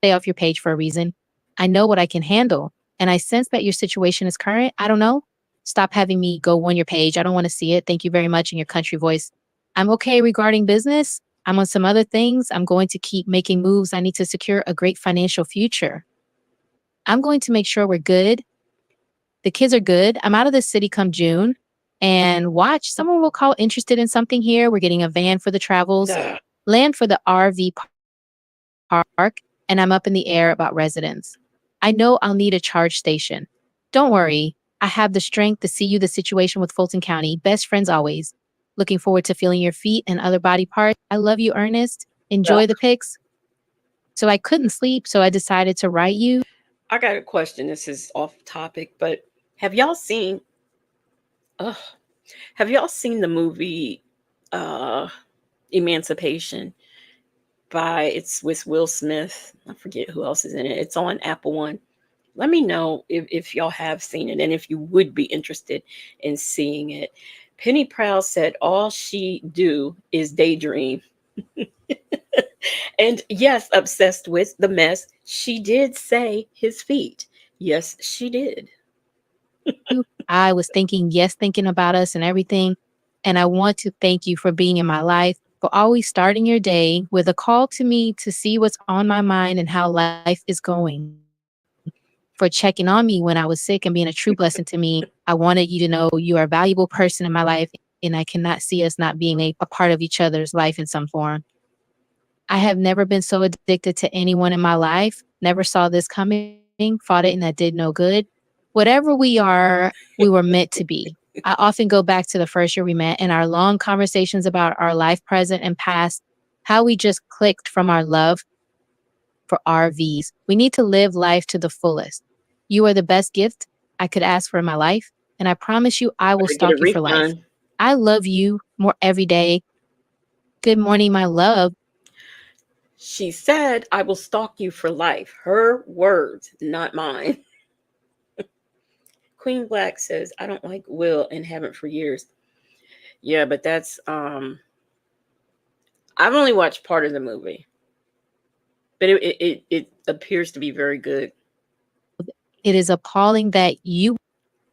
Stay off your page for a reason. I know what I can handle. And I sense that your situation is current. I don't know. Stop having me go on your page. I don't want to see it. Thank you very much in your country voice. I'm okay regarding business. I'm on some other things. I'm going to keep making moves. I need to secure a great financial future. I'm going to make sure we're good. The kids are good. I'm out of the city come June. And watch, someone will call interested in something here. We're getting a van for the travels, Ugh. land for the RV park, and I'm up in the air about residents. I know I'll need a charge station. Don't worry. I have the strength to see you the situation with Fulton County. Best friends always. Looking forward to feeling your feet and other body parts. I love you, Ernest. Enjoy the pics. So I couldn't sleep, so I decided to write you. I got a question. This is off topic, but have y'all seen? Ugh, have y'all seen the movie uh, Emancipation? It's with Will Smith. I forget who else is in it. It's on Apple One. Let me know if y'all have seen it and if you would be interested in seeing it. Penny Proud said all she do is daydream. And yes, obsessed with the mess. She did say his feet. Yes, she did. I was thinking, yes, thinking about us and everything. And I want to thank you for being in my life, for always starting your day with a call to me to see what's on my mind and how life is going. For checking on me when I was sick and being a true blessing to me. I wanted you to know you are a valuable person in my life, and I cannot see us not being a part of each other's life in some form. I have never been so addicted to anyone in my life, never saw this coming, fought it, and that did no good. Whatever we are, we were meant to be. I often go back to the first year we met and our long conversations about our life, present, and past, how we just clicked from our love for RVs. We need to live life to the fullest. You are the best gift I could ask for in my life, and I promise you I will Better get a stalk you for life. refund. I love you more every day. Good morning, my love. She said, I will stalk you for life. Her words, not mine. Queen Black says, I don't like Will and haven't for years. Yeah, but that's I've only watched part of the movie. But it appears to be very good. It is appalling that you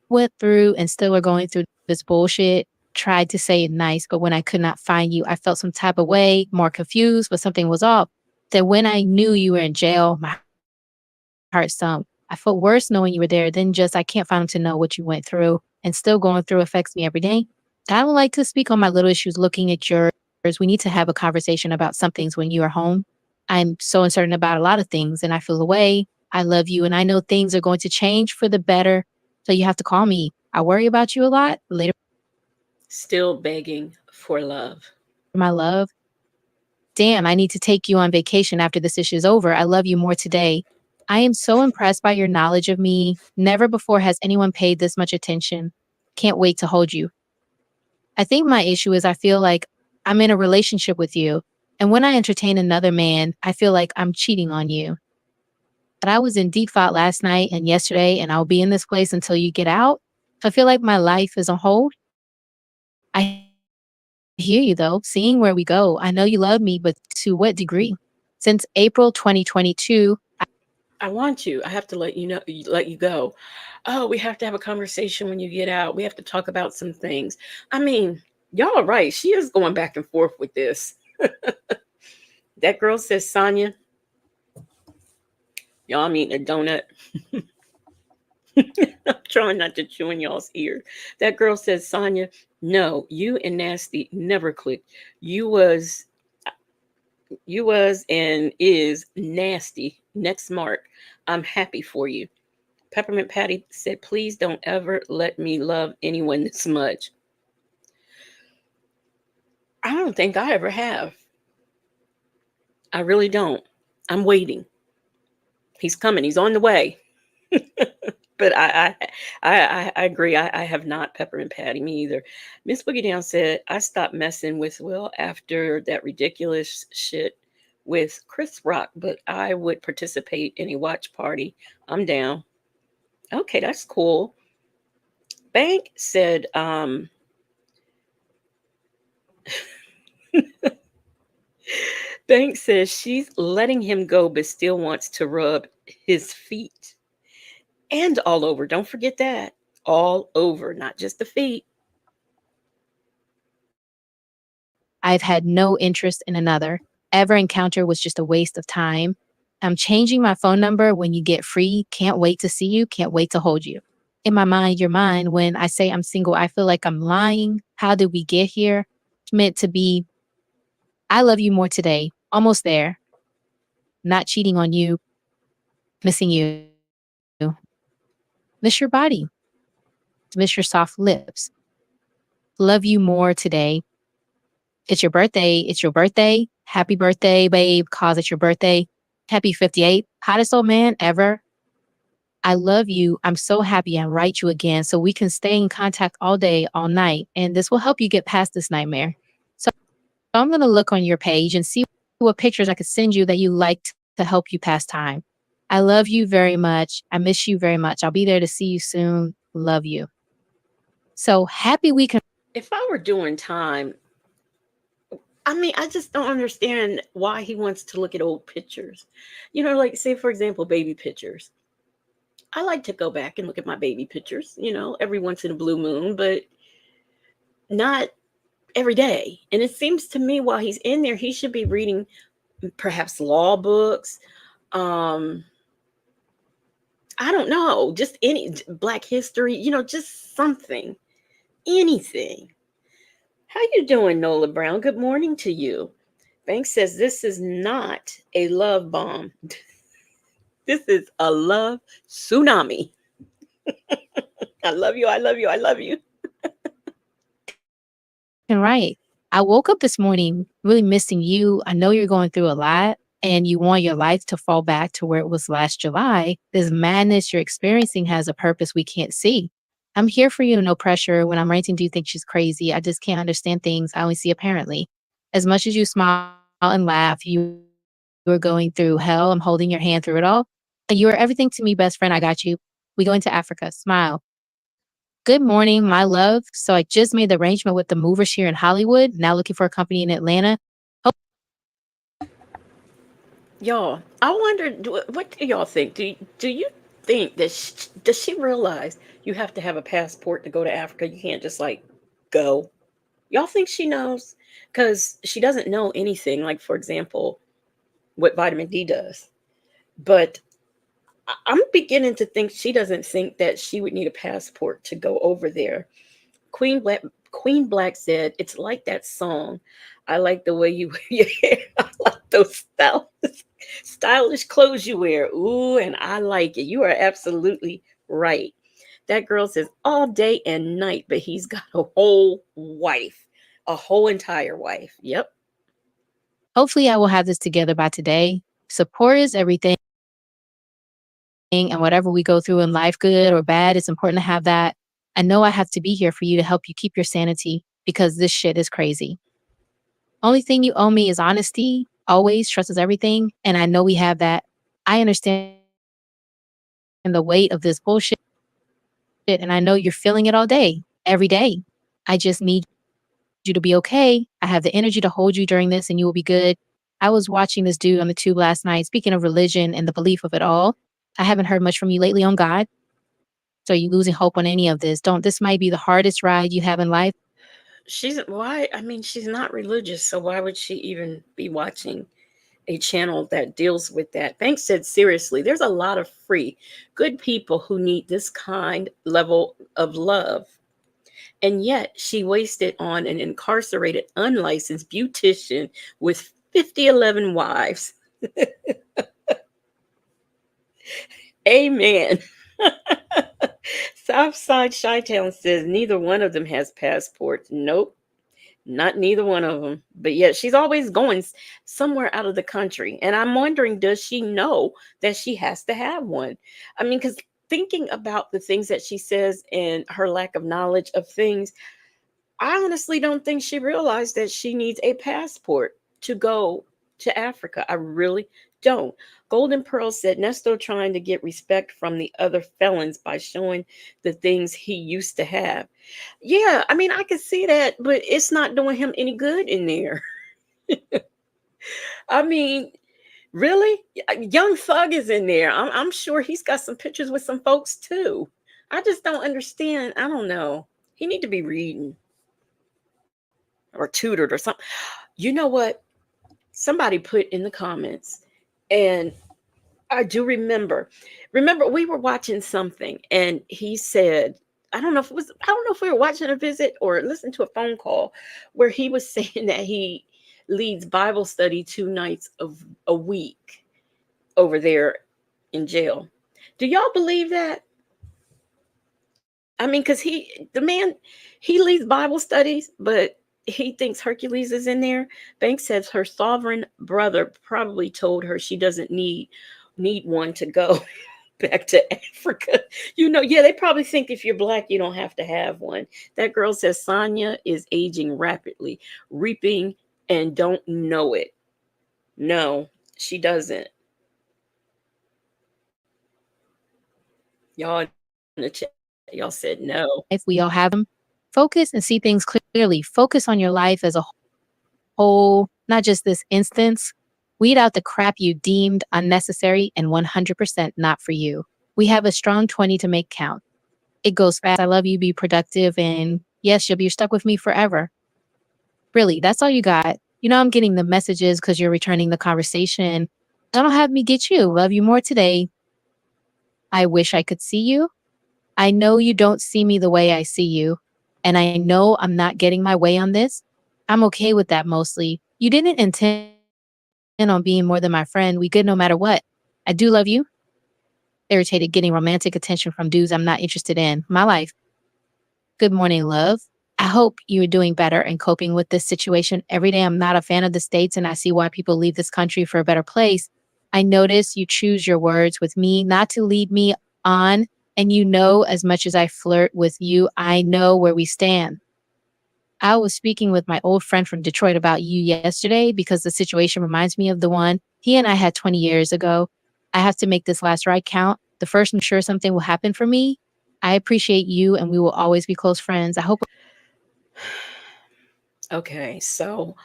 went through and still are going through this bullshit. Tried to say it nice, but when I could not find you, I felt some type of way, more confused, but something was off. That when I knew you were in jail, my heart sunk. I felt worse knowing you were there than just I can't find him to know what you went through and still going through affects me every day. I don't like to speak on my little issues looking at yours. We need to have a conversation about some things when you are home. I'm so uncertain about a lot of things and I feel away. I love you and I know things are going to change for the better. So you have to call me. I worry about you a lot. Later, Still begging for love. my love. Damn, I need to take you on vacation after this issue is over. I love you more today. I am so impressed by your knowledge of me. Never before has anyone paid this much attention. Can't wait to hold you. I think my issue is I feel like I'm in a relationship with you. And when I entertain another man, I feel like I'm cheating on you. But I was in deep thought last night and yesterday, and I'll be in this place until you get out. So I feel like my life is on hold. I hear you though, seeing where we go. I know you love me, but to what degree? Since April 2022, I want you. I have to let you know, let you go. Oh, we have to have a conversation when you get out. We have to talk about some things. I mean, y'all are right. She is going back and forth with this. That girl says, Sonya, y'all, I'm eating a donut. I'm trying not to chew in y'all's ear. That girl says, Sonya, no, you and Nasty never clicked. You was you was and is nasty. Next mark. I'm happy for you. Peppermint Patty said, please don't ever let me love anyone this much. I don't think I ever have. I really don't. I'm waiting. He's coming. He's on the way. But I agree. I have not Peppermint Patty me either. Miss Boogie Down said I stopped messing with Will after that ridiculous shit with Chris Rock, but I would participate in a watch party. I'm down. Okay, that's cool. Bank said, Bank says she's letting him go, but still wants to rub his feet and all over. Don't forget that. All over, not just the feet. I've had no interest in another. Ever encounter was just a waste of time. I'm changing my phone number when you get free. Can't wait to see you. Can't wait to hold you. In my mind, your mind, when I say I'm single, I feel like I'm lying. How did we get here? It's meant to be, I love you more today. Almost there. Not cheating on you. Missing you. Miss your body. Miss your soft lips. Love you more today. It's your birthday. It's your birthday. Happy birthday, babe. Cause it's your birthday. Happy 58. Hottest old man ever. I love you. I'm so happy I write you again so we can stay in contact all day, all night. And this will help you get past this nightmare. So I'm going to look on your page and see what pictures I could send you that you liked to help you pass time. I love you very much. I miss you very much. I'll be there to see you soon. Love you. So happy we can. If I were doing time, I mean, I just don't understand why he wants to look at old pictures. Like, say, for example, baby pictures. I like to go back and look at my baby pictures, every once in a blue moon, but not every day. And it seems to me while he's in there, he should be reading perhaps law books. Um, I don't know, just any Black history, just something, anything. How you doing, Nola Brown? Good morning to you. Banks says this is not a love bomb. This is a love tsunami. I love you. I love you. I love you. Right. I woke up this morning really missing you. I know you're going through a lot and you want your life to fall back to where it was last July. This madness you're experiencing has a purpose we can't see. I'm here for you, no pressure. When I'm ranting, do you think she's crazy? I just can't understand things I only see apparently. As much as you smile and laugh, you were going through hell. I'm holding your hand through it all. And you are everything to me, best friend. I got you. We go into Africa. Smile. Good morning, my love. So I just made the arrangement with the movers here in Hollywood. Now looking for a company in Atlanta. Oh, Y'all, I wonder, what do y'all think? Do you think that does she realize you have to have a passport to go to Africa? You can't just like go. Y'all think she knows? Because she doesn't know anything. Like, for example, what vitamin D does. But I'm beginning to think she doesn't think that she would need a passport to go over there. Queen Black Queen Black said, "It's like that song. I like the way you wear your hair. I like those stylish clothes you wear. Ooh, and I like it. You are absolutely right." That girl says all day and night, but he's got a whole wife, a whole entire wife. Yep. hopefully, I will have this together by today. Support is everything. And whatever we go through in life, good or bad, it's important to have that. I know I have to be here for you to help you keep your sanity because this shit is crazy. Only thing you owe me is honesty. Always trust is everything. And I know we have that. I understand the weight of this bullshit. And I know you're feeling it all day, every day. I just need you to be okay. I have the energy to hold you during this and you will be good. I was watching this dude on the tube last night, speaking of religion and the belief of it all. I haven't heard much from you lately on God. So are you losing hope on any of this? This might be the hardest ride you have in life. She's why? I mean, she's not religious, so why would she even be watching a channel that deals with that. Banks said, seriously, there's a lot of free, good people who need this kind level of love. And yet she wasted on an incarcerated, unlicensed beautician with 5011 wives. Amen. Southside Chi-Town says neither one of them has passports. Nope, not neither one of them. But yet she's always going somewhere out of the country. And I'm wondering, does she know that she has to have one? I mean, because thinking about the things that she says and her lack of knowledge of things, I honestly don't think she realized that she needs a passport to go to Africa. I really don't. Golden Pearl said Nesto trying to get respect from the other felons by showing the things he used to have. Yeah, I mean, I can see that, but it's not doing him any good in there. I mean, really? Young Thug is in there. I'm sure he's got some pictures with some folks too. I just don't understand. I don't know. He need to be reading or tutored or something. You know what? Somebody put in the comments, and I do remember. Remember, we were watching something, and he said, I don't know if we were watching a visit or listening to a phone call where he was saying that he leads Bible study 2 nights of a week over there in jail. Do y'all believe that? I mean, because the man, he leads Bible studies, but he thinks Hercules is in there. Banks says her sovereign brother probably told her she doesn't need one to go back to Africa. Yeah, they probably think if you're black, you don't have to have one. That girl says Sonya is aging rapidly, reaping and don't know it. No, she doesn't. Y'all in the chat, y'all said no. If we all have them, focus and see things clearly. Focus on your life as a whole, not just this instance. Weed out the crap you deemed unnecessary and 100% not for you. We have a strong 20 to make count. It goes fast. I love you. Be productive. And yes, you'll be stuck with me forever. Really, that's all you got. I'm getting the messages because you're returning the conversation. Don't have me get you. Love you more today. I wish I could see you. I know you don't see me the way I see you. And I know I'm not getting my way on this. I'm okay with that mostly. You didn't intend on being more than my friend. We good no matter what. I do love you. Irritated getting romantic attention from dudes I'm not interested in. My life. Good morning, love. I hope you're doing better and coping with this situation. Every day I'm not a fan of the States and I see why people leave this country for a better place. I notice you choose your words with me not to lead me on. And as much as I flirt with you, I know where we stand. I was speaking with my old friend from Detroit about you yesterday because the situation reminds me of the one he and I had 20 years ago. I have to make this last ride count. The first, I'm sure something will happen for me. I appreciate you and we will always be close friends. I hope. Okay, so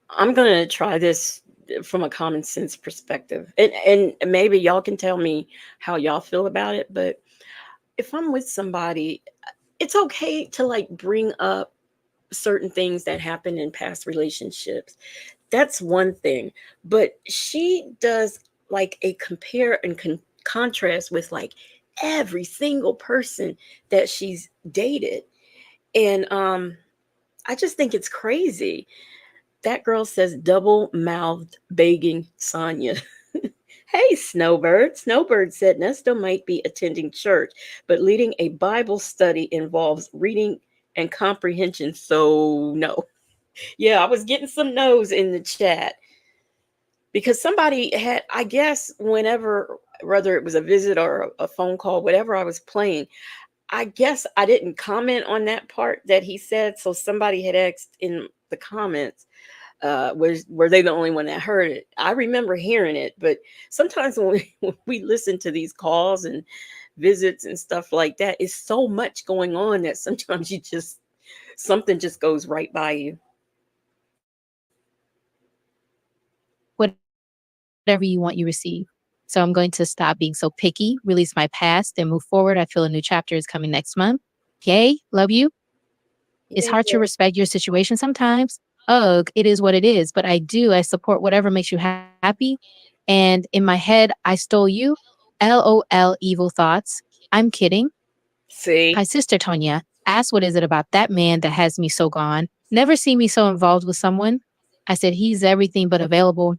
I'm gonna try this from a common sense perspective, and maybe y'all can tell me how y'all feel about it. But if I'm with somebody, it's okay to like bring up certain things that happen in past relationships. That's one thing. But she does like a compare and contrast with like every single person that she's dated. And I just think it's crazy. That girl says double mouthed begging Sonya. Hey, Snowbird. Snowbird said Nesto might be attending church, but leading a Bible study involves reading and comprehension. So, no. Yeah, I was getting some no's in the chat because somebody had, I guess, whenever, whether it was a visit or a phone call, whatever I was playing, I guess I didn't comment on that part that he said. So somebody had asked in the comments, were they the only one that heard it? I remember hearing it, but sometimes when we listen to these calls and visits and stuff like that, it's so much going on that sometimes something just goes right by you. Whatever you want, you receive. So I'm going to stop being so picky, release my past, and move forward. I feel a new chapter is coming next month. Okay, love you. It's hard to respect your situation sometimes. ugh, it is what it is. But I support whatever makes you happy. And in my head, I stole you. LOL, evil thoughts. I'm kidding. Hi, See? sister Tonya. Asked what is it about that man that has me so gone? Never seen me so involved with someone. I said, he's everything but available.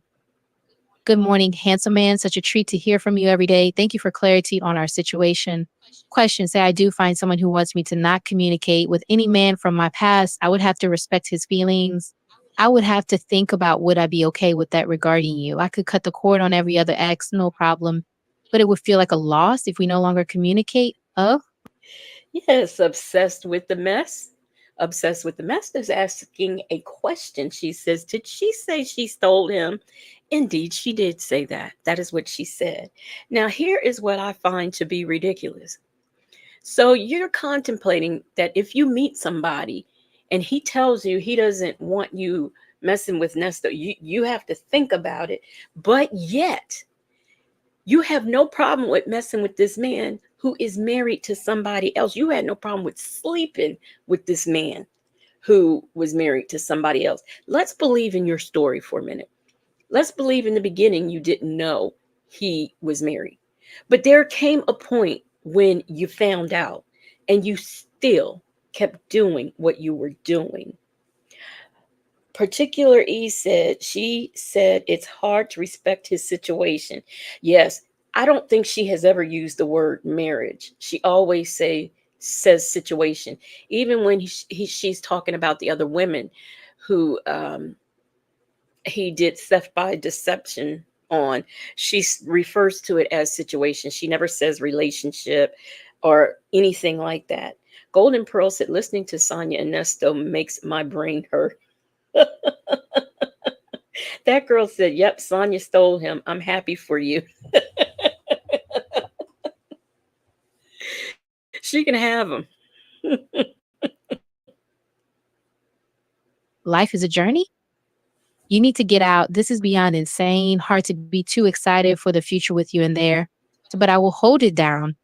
Good morning, handsome man. Such a treat to hear from you every day. Thank you for clarity on our situation. Question: say I do find someone who wants me to not communicate with any man from my past. I would have to respect his feelings. I would have to think about would I be okay with that regarding you. I could cut the cord on every other ex, no problem. But it would feel like a loss if we no longer communicate. Oh, Yes, obsessed with the mess. Obsessed with the mess is asking a question. She says, did she say she stole him? Indeed, she did say that. That is what she said. Now, here is what I find to be ridiculous. So you're contemplating that if you meet somebody and he tells you he doesn't want you messing with Nesto, you have to think about it. But yet, you have no problem with messing with this man who is married to somebody else. You had no problem with sleeping with this man who was married to somebody else. Let's believe in your story for a minute. Let's believe in the beginning you didn't know he was married. But there came a point when you found out and you still kept doing what you were doing. Particular E said, she said it's hard to respect his situation. Yes, I don't think she has ever used the word marriage. She always says situation, even when she's talking about the other women who he did theft by deception on. She refers to it as situation. She never says relationship or anything like that. Golden Pearl said, listening to Sonya and Nesto makes my brain hurt. That girl said, yep, Sonya stole him. I'm happy for you. She can have him. life is a journey. You need to get out. This is beyond insane. Hard to be too excited for the future with you in there. But I will hold it down.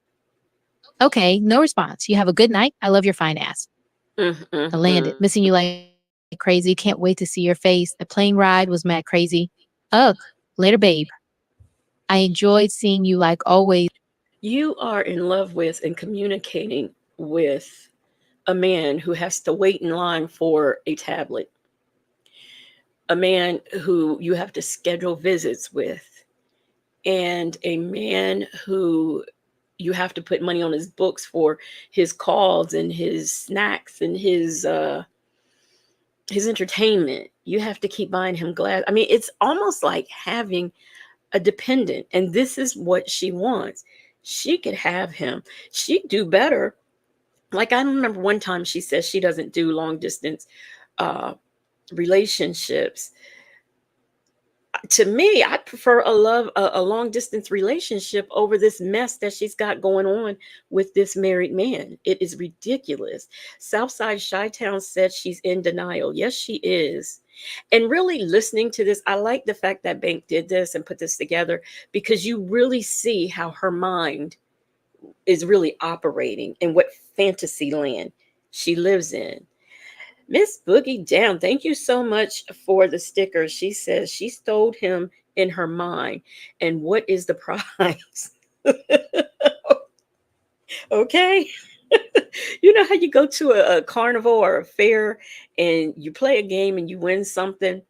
Okay, no response. You have a good night. I love your fine ass. I landed. Mm-mm-mm. Missing you like crazy. Can't wait to see your face. The plane ride was mad crazy. Ugh. Later, babe. I enjoyed seeing you like always. You are in love with and communicating with a man who has to wait in line for a tablet, a man who you have to schedule visits with, and a man who you have to put money on his books for his calls and his snacks and his entertainment. You have to keep buying him glass. I mean, it's almost like having a dependent, and this is what she wants. She could have him. She'd do better. Like, I remember one time she says she doesn't do long distance uh, relationships. To me, I prefer a long distance relationship over this mess that she's got going on with this married man. It is ridiculous. Southside Chi-Town said she's in denial. Yes, she is. And really listening to this, I like the fact that Bank did this and put this together, because you really see how her mind is really operating and what fantasy land she lives in. Miss Boogie Down, thank you so much for the sticker. She says she stole him in her mind. And what is the prize? Okay. You know how you go to a carnival or a fair and you play a game and you win something,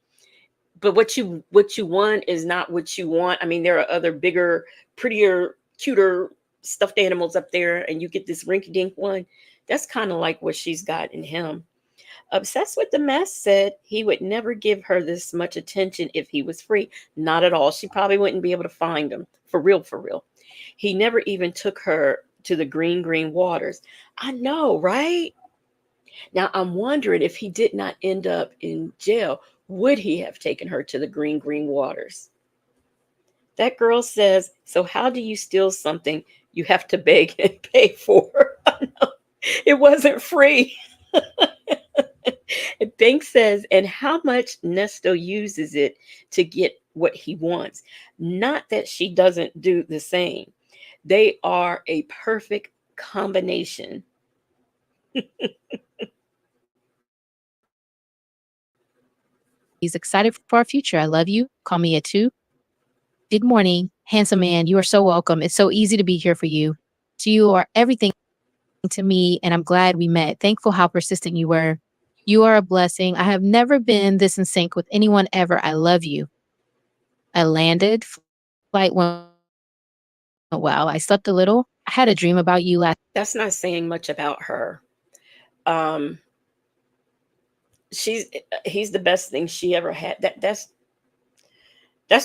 but what you won is not what you want. I mean, there are other bigger, prettier, cuter stuffed animals up there, and you get this rinky dink one. That's kind of like what she's got in him. Obsessed with the Mess said he would never give her this much attention if he was free. Not at all. She probably wouldn't be able to find him. For real, for real. He never even took her to the green, green waters. I know, right? Now I'm wondering, if he did not end up in jail, would he have taken her to the green, green waters? That girl says, so how do you steal something you have to beg and pay for? It wasn't free. Bank says, and how much Nesto uses it to get what he wants. Not that she doesn't do the same. They are a perfect combination. excited for our future. I love you. Call me at 2. Good morning, handsome man. You are so welcome. It's so easy to be here for you. So you are everything to me, and I'm glad we met. Thankful how persistent you were. You are a blessing. I have never been this in sync with anyone ever. I love you. I landed. Flight went well. I slept a little. I had a dream about you last. That's not saying much about her. Um, he's the best thing she ever had. That's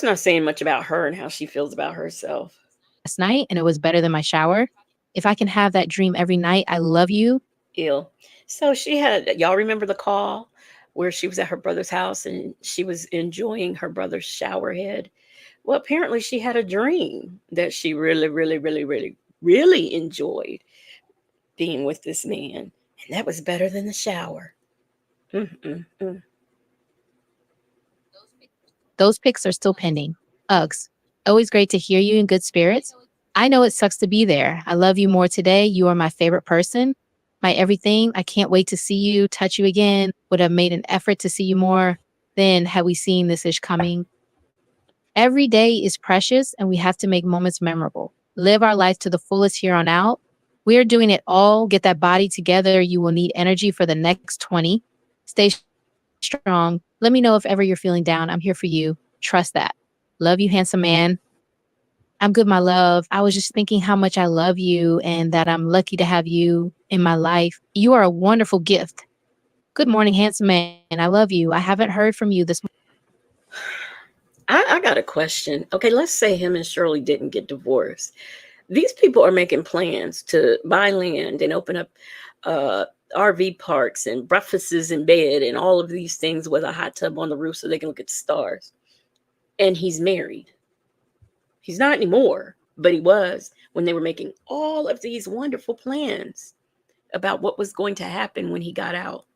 not saying much about her and how she feels about herself. Last night, and it was better than my shower. If I can have that dream every night, I love you. Ill. So she had, y'all remember the call where she was at her brother's house and she was enjoying her brother's shower head? Well, apparently she had a dream that she really, really, really, really, really enjoyed being with this man. And that was better than the shower. Mm-mm-mm. Those pics are still pending. Uggs. Always great to hear you in good spirits. I know it sucks to be there. I love you more today. You are my favorite person, my everything. I can't wait to see you, touch you again. Would have made an effort to see you more than had we seen this ish coming. Every day is precious and we have to make moments memorable. Live our life to the fullest here on out. We are doing it all. Get that body together. You will need energy for the next 20. Stay strong. Let me know if ever you're feeling down. I'm here for you. Trust that. Love you, handsome man. I'm good, my love. I was just thinking how much I love you and that I'm lucky to have you in my life. You are a wonderful gift. Good morning, handsome man. I love you. I haven't heard from you this I got a question. Okay, let's say him and Shirley didn't get divorced. These people are making plans to buy land and open up uh, RV parks and breakfasts in bed and all of these things with a hot tub on the roof so they can look at the stars. And he's married. He's not anymore, but he was when they were making all of these wonderful plans about what was going to happen when he got out.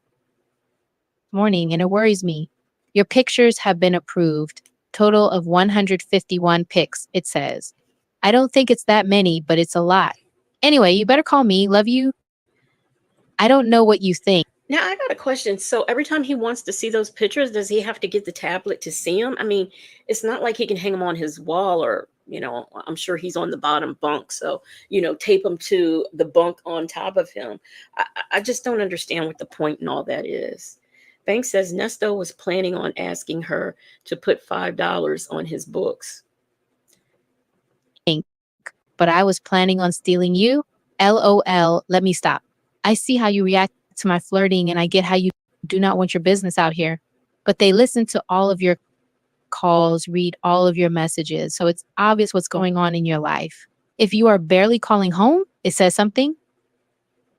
morning, and it worries me. Your pictures have been approved. Total of 151 pics, it says. I don't think it's that many, but it's a lot. Anyway, you better call me. Love you. I don't know what you think. Now, I got a question. So every time he wants to see those pictures, does he have to get the tablet to see them? I mean, it's not like he can hang them on his wall or, I'm sure he's on the bottom bunk. So, tape them to the bunk on top of him. I just don't understand what the point in all that is. Banks says Nesto was planning on asking her to put $5 on his books. But I was planning on stealing you. LOL. Let me stop. I see how you react to my flirting, and I get how you do not want your business out here. But they listen to all of your calls, read all of your messages. So it's obvious what's going on in your life. If you are barely calling home, it says something.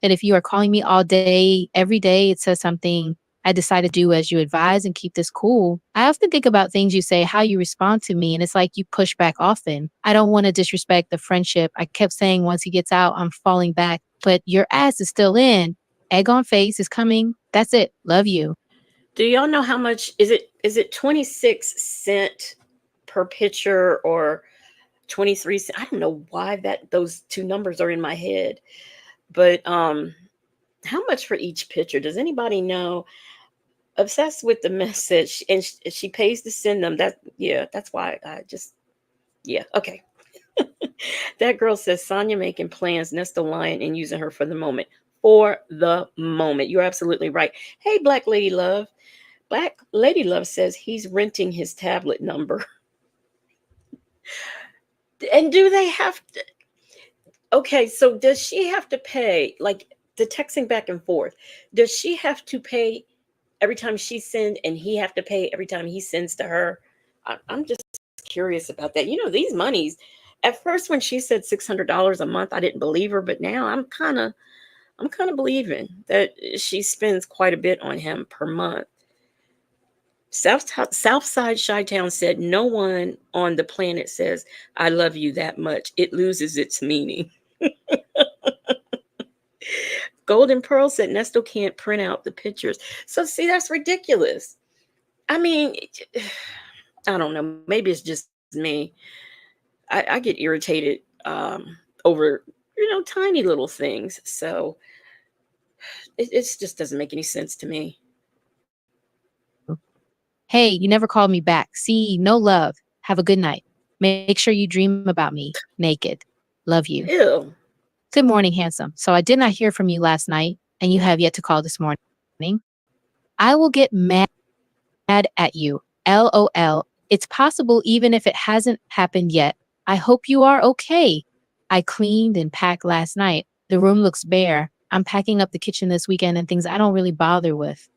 And if you are calling me all day, every day, it says something. I decide to do as you advise and keep this cool. I often think about things you say, how you respond to me, and it's like you push back often. I don't want to disrespect the friendship. I kept saying once he gets out, I'm falling back, but your ass is still in. Egg on face is coming. That's it. Love you. Do y'all know how much is it 26 cent per picture or 23 cents? I don't know why those two numbers are in my head. But how much for each picture? Does anybody know? Obsessed with the message and she pays to send them. That's why okay. That girl says Sonya making plans, Nesta lying and using her for the moment. For the moment. You're absolutely right. Hey, Black Lady Love. Black Lady Love says he's renting his tablet number. And do they have to? Okay, so does she have to pay, like the texting back and forth? Does she have to pay every time she sends and he have to pay every time he sends to her? I'm just curious about that. These monies, at first when she said $600 a month, I didn't believe her, but now I'm kind of believing that she spends quite a bit on him per month. Southside Chi-Town said, no one on the planet says, I love you that much. It loses its meaning. Golden Pearl said, Nesto can't print out the pictures. So see, that's ridiculous. I mean, I don't know. Maybe it's just me. I get irritated over, tiny little things. So it just doesn't make any sense to me. Hey, you never called me back. See, no love. Have a good night. Make sure you dream about me naked. Love you. Ew. Good morning, handsome. So I did not hear from you last night, and you have yet to call this morning. I will get mad at you. LOL. It's possible even if it hasn't happened yet. I hope you are okay. I cleaned and packed last night. The room looks bare. I'm packing up the kitchen this weekend and things I don't really bother with.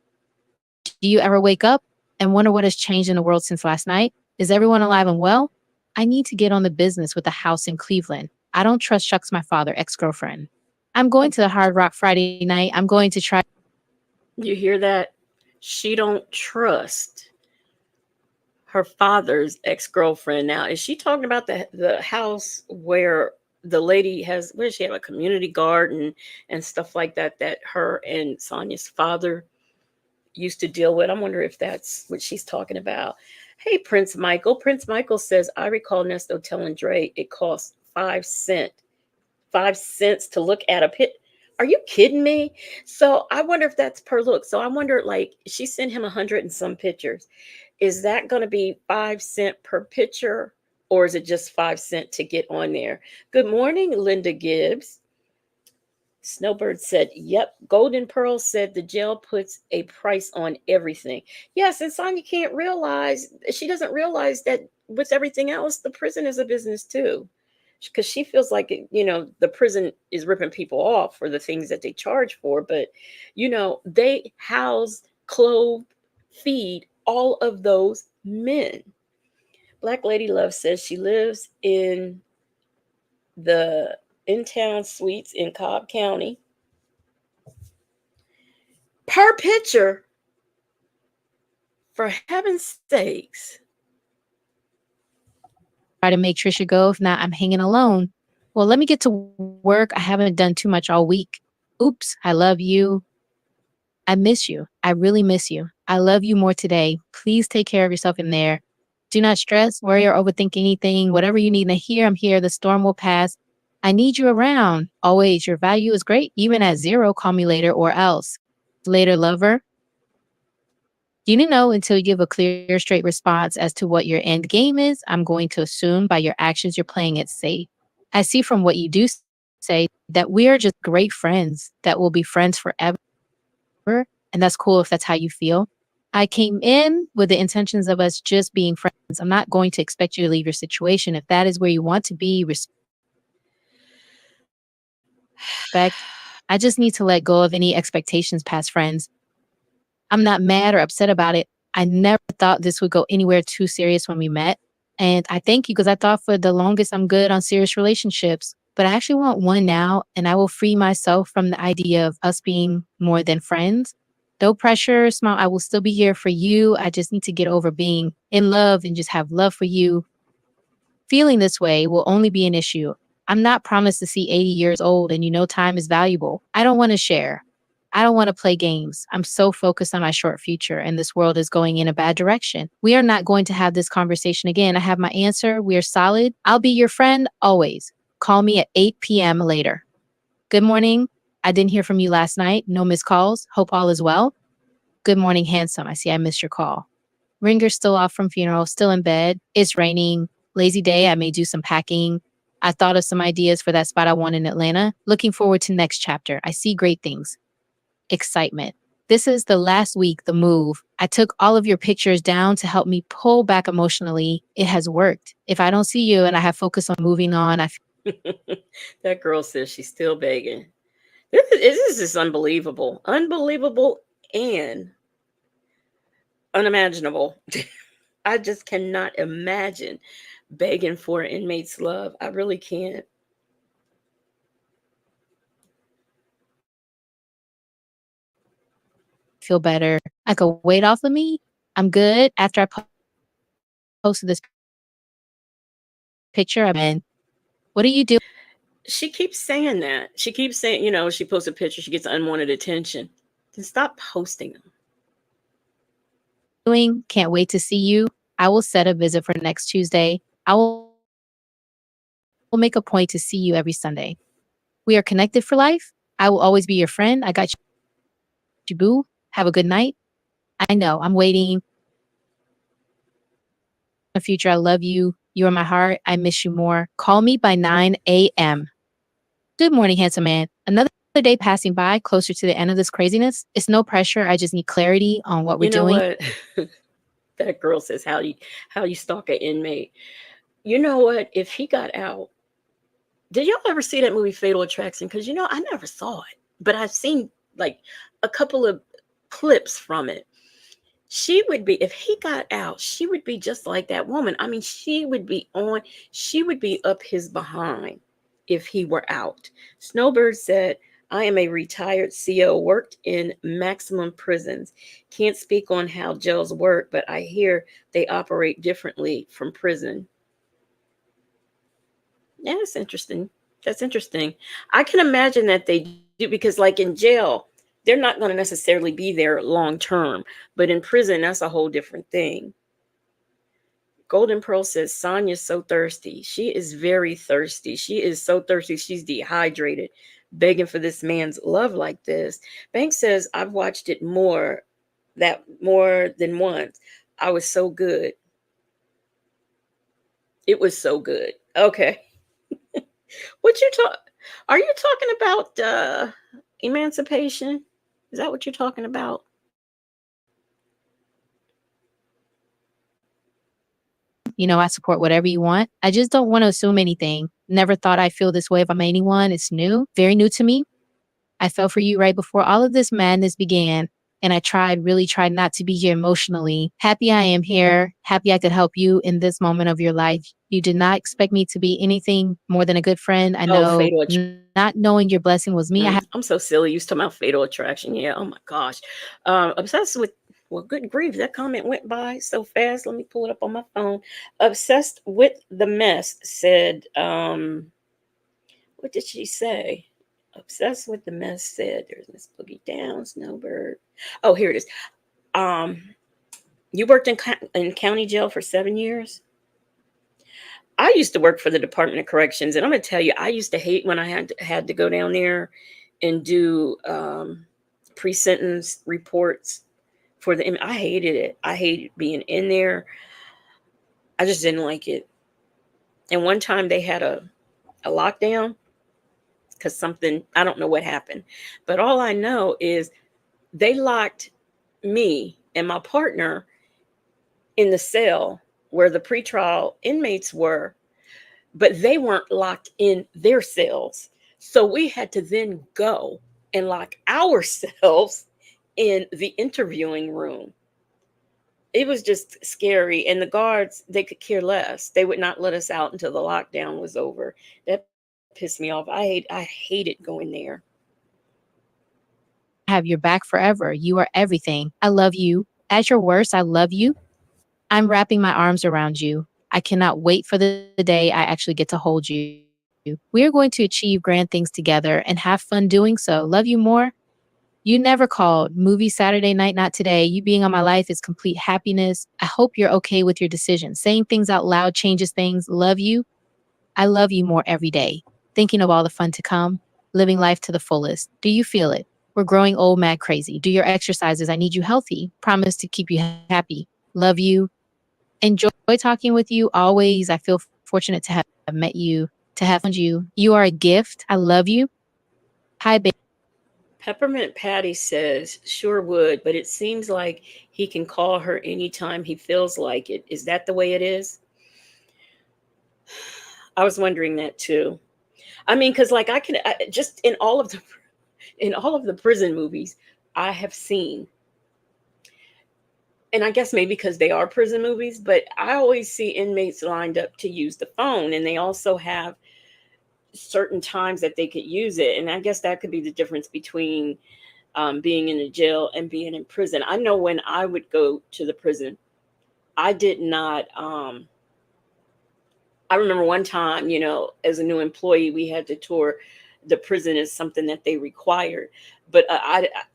Do you ever wake up and wonder what has changed in the world since last night? Is everyone alive and well? I need to get on the business with a house in Cleveland. I don't trust Chuck's my father, ex-girlfriend. I'm going to the Hard Rock Friday night. I'm going to try. You hear that? She don't trust her father's ex-girlfriend. Now, is she talking about the house where the lady has, where does she have a community garden and stuff like that, that her and Sonia's father used to deal with? I wonder if that's what she's talking about. Hey, Prince Michael. Prince Michael says, I recall Nesto telling Dre it costs 5 cents. 5 cents to look at a pit. Are you kidding me? So I wonder if that's per look. So I wonder, like, she sent him 100 and some pictures. Is that going to be 5 cents per picture, or is it just 5 cents to get on there? Good morning, Linda Gibbs. Snowbird said, yep. Golden Pearl said the jail puts a price on everything. Yes, and Sonya can't realize, she doesn't realize that with everything else, the prison is a business too. Because she feels like, the prison is ripping people off for the things that they charge for. But, they house, clothe, feed all of those men. Black Lady Love says she lives in the in-town suites in Cobb County. Per picture, for heaven's sakes. Try to make Trisha go. If not, I'm hanging alone. Well, let me get to work. I haven't done too much all week. Oops, I love you. I miss you. I really miss you. I love you more today. Please take care of yourself in there. Do not stress, worry, or overthink anything. Whatever you need to hear, I'm here. The storm will pass. I need you around. Always. Your value is great. Even at 0, call me later or else. Later, lover. You didn't know until you give a clear, straight response as to what your end game is. I'm going to assume by your actions you're playing it safe. I see from what you do say that we are just great friends that will be friends forever. And that's cool if that's how you feel. I came in with the intentions of us just being friends. I'm not going to expect you to leave your situation. If that is where you want to be, respect. I just need to let go of any expectations past friends. I'm not mad or upset about it. I never thought this would go anywhere too serious when we met. And I thank you because I thought for the longest I'm good on serious relationships. But I actually want one now, and I will free myself from the idea of us being more than friends. No pressure, smile. I will still be here for you. I just need to get over being in love and just have love for you. Feeling this way will only be an issue. I'm not promised to see 80 years old, and time is valuable. I don't want to share. I don't want to play games. I'm so focused on my short future, and this world is going in a bad direction. We are not going to have this conversation again. I have my answer. We are solid. I'll be your friend always. Call me at 8 p.m. later. Good morning. I didn't hear from you last night. No missed calls. Hope all is well. Good morning, handsome. I see I missed your call. Ringer's still off from funeral, still in bed. It's raining. Lazy day. I may do some packing. I thought of some ideas for that spot I want in Atlanta. Looking forward to next chapter. I see great things. Excitement. This is the last week, the move. I took all of your pictures down to help me pull back emotionally. It has worked. If I don't see you and I have focus on moving on, That girl says she's still begging. This is unbelievable. Unbelievable and unimaginable. I just cannot imagine begging for an inmate's love. I really can't. feel better. Like a weight off of me. I'm good. After I posted this picture, I'm in. What do you do? She keeps saying that. She keeps saying, she posts a picture, she gets unwanted attention. Then stop posting them. Doing? Can't wait to see you. I will set a visit for next Tuesday. I will make a point to see you every Sunday. We are connected for life. I will always be your friend. I got you, boo. Have a good night. I know. I'm waiting. My future, I love you. You are my heart. I miss you more. Call me by 9 a.m. Good morning, handsome man. Another day passing by, closer to the end of this craziness. It's no pressure. I just need clarity on what we're You know doing. what? That girl says how you stalk an inmate. You know what? If he got out, did y'all ever see that movie Fatal Attraction? Because I never saw it, but I've seen like a couple of clips from it. She would be, if he got out, she would be just like that woman. I mean, she would be up his behind if he were out. Snowbird said, I am a retired CO, worked in maximum prisons. Can't speak on how jails work, but I hear they operate differently from prison. Yeah, that's interesting. That's interesting. I can imagine that they do because, like in jail, they're not going to necessarily be there long term, but in prison, that's a whole different thing. Golden Pearl says Sonia's so thirsty. She is very thirsty. She is so thirsty. She's dehydrated, begging for this man's love like this. Banks says I've watched it more than once. I was so good. It was so good. Okay. What you talk? Are you talking about emancipation? Is that what you're talking about? I support whatever you want. I just don't want to assume anything. Never thought I'd feel this way about anyone. It's new, very new to me. I fell for you right before all of this madness began. And I really tried not to be here emotionally. Happy I am here. Happy I could help you in this moment of your life. You did not expect me to be anything more than a good friend. I Oh, know not knowing your blessing was me. I'm so silly. You was talking about Fatal Attraction. Yeah. Oh my gosh. Obsessed with. Well, good grief. That comment went by so fast. Let me pull it up on my phone. Obsessed with the mess said. What did she say? Obsessed with the mess said. There's Miss Boogie Down, Snowbird. Oh, here it is. Um, you worked in county jail for 7 years. I used to work for the Department of Corrections, and I'm gonna tell you, I used to hate when I had to go down there and do pre-sentence reports for the. I hated it. I hated being in there. I just didn't like it. And one time they had a lockdown because something, I don't know what happened, but all I know is they locked me and my partner in the cell where the pretrial inmates were, but they weren't locked in their cells. So we had to then go and lock ourselves in the interviewing room. It was just scary. And the guards, they could care less. They would not let us out until the lockdown was over. That pissed me off. I hated going there. Have your back forever. You are everything. I love you. At your worst, I love you. I'm wrapping my arms around you. I cannot wait for the day I actually get to hold you. We are going to achieve grand things together and have fun doing so. Love you more. You never called. Movie Saturday night, not today. You being on my life is complete happiness. I hope you're okay with your decision. Saying things out loud changes things. Love you. I love you more every day. Thinking of all the fun to come. Living life to the fullest. Do you feel it? We're growing old, mad, crazy. Do your exercises. I need you healthy. Promise to keep you happy. Love you. Enjoy talking with you always. I feel fortunate to have met you, to have found you. You are a gift. I love you. Hi, baby. Peppermint Patty says, sure would, but it seems like he can call her anytime he feels like it. Is that the way it is? I was wondering that too. I mean, because like just in all of the prison movies I have seen, and I guess maybe because they are prison movies, but I always see inmates lined up to use the phone, and they also have certain times that they could use it. And I guess that could be the difference between being in a jail and being in prison. I know when I would go to the prison, I did not. I remember one time, as a new employee, we had to tour the prison as something that they required. But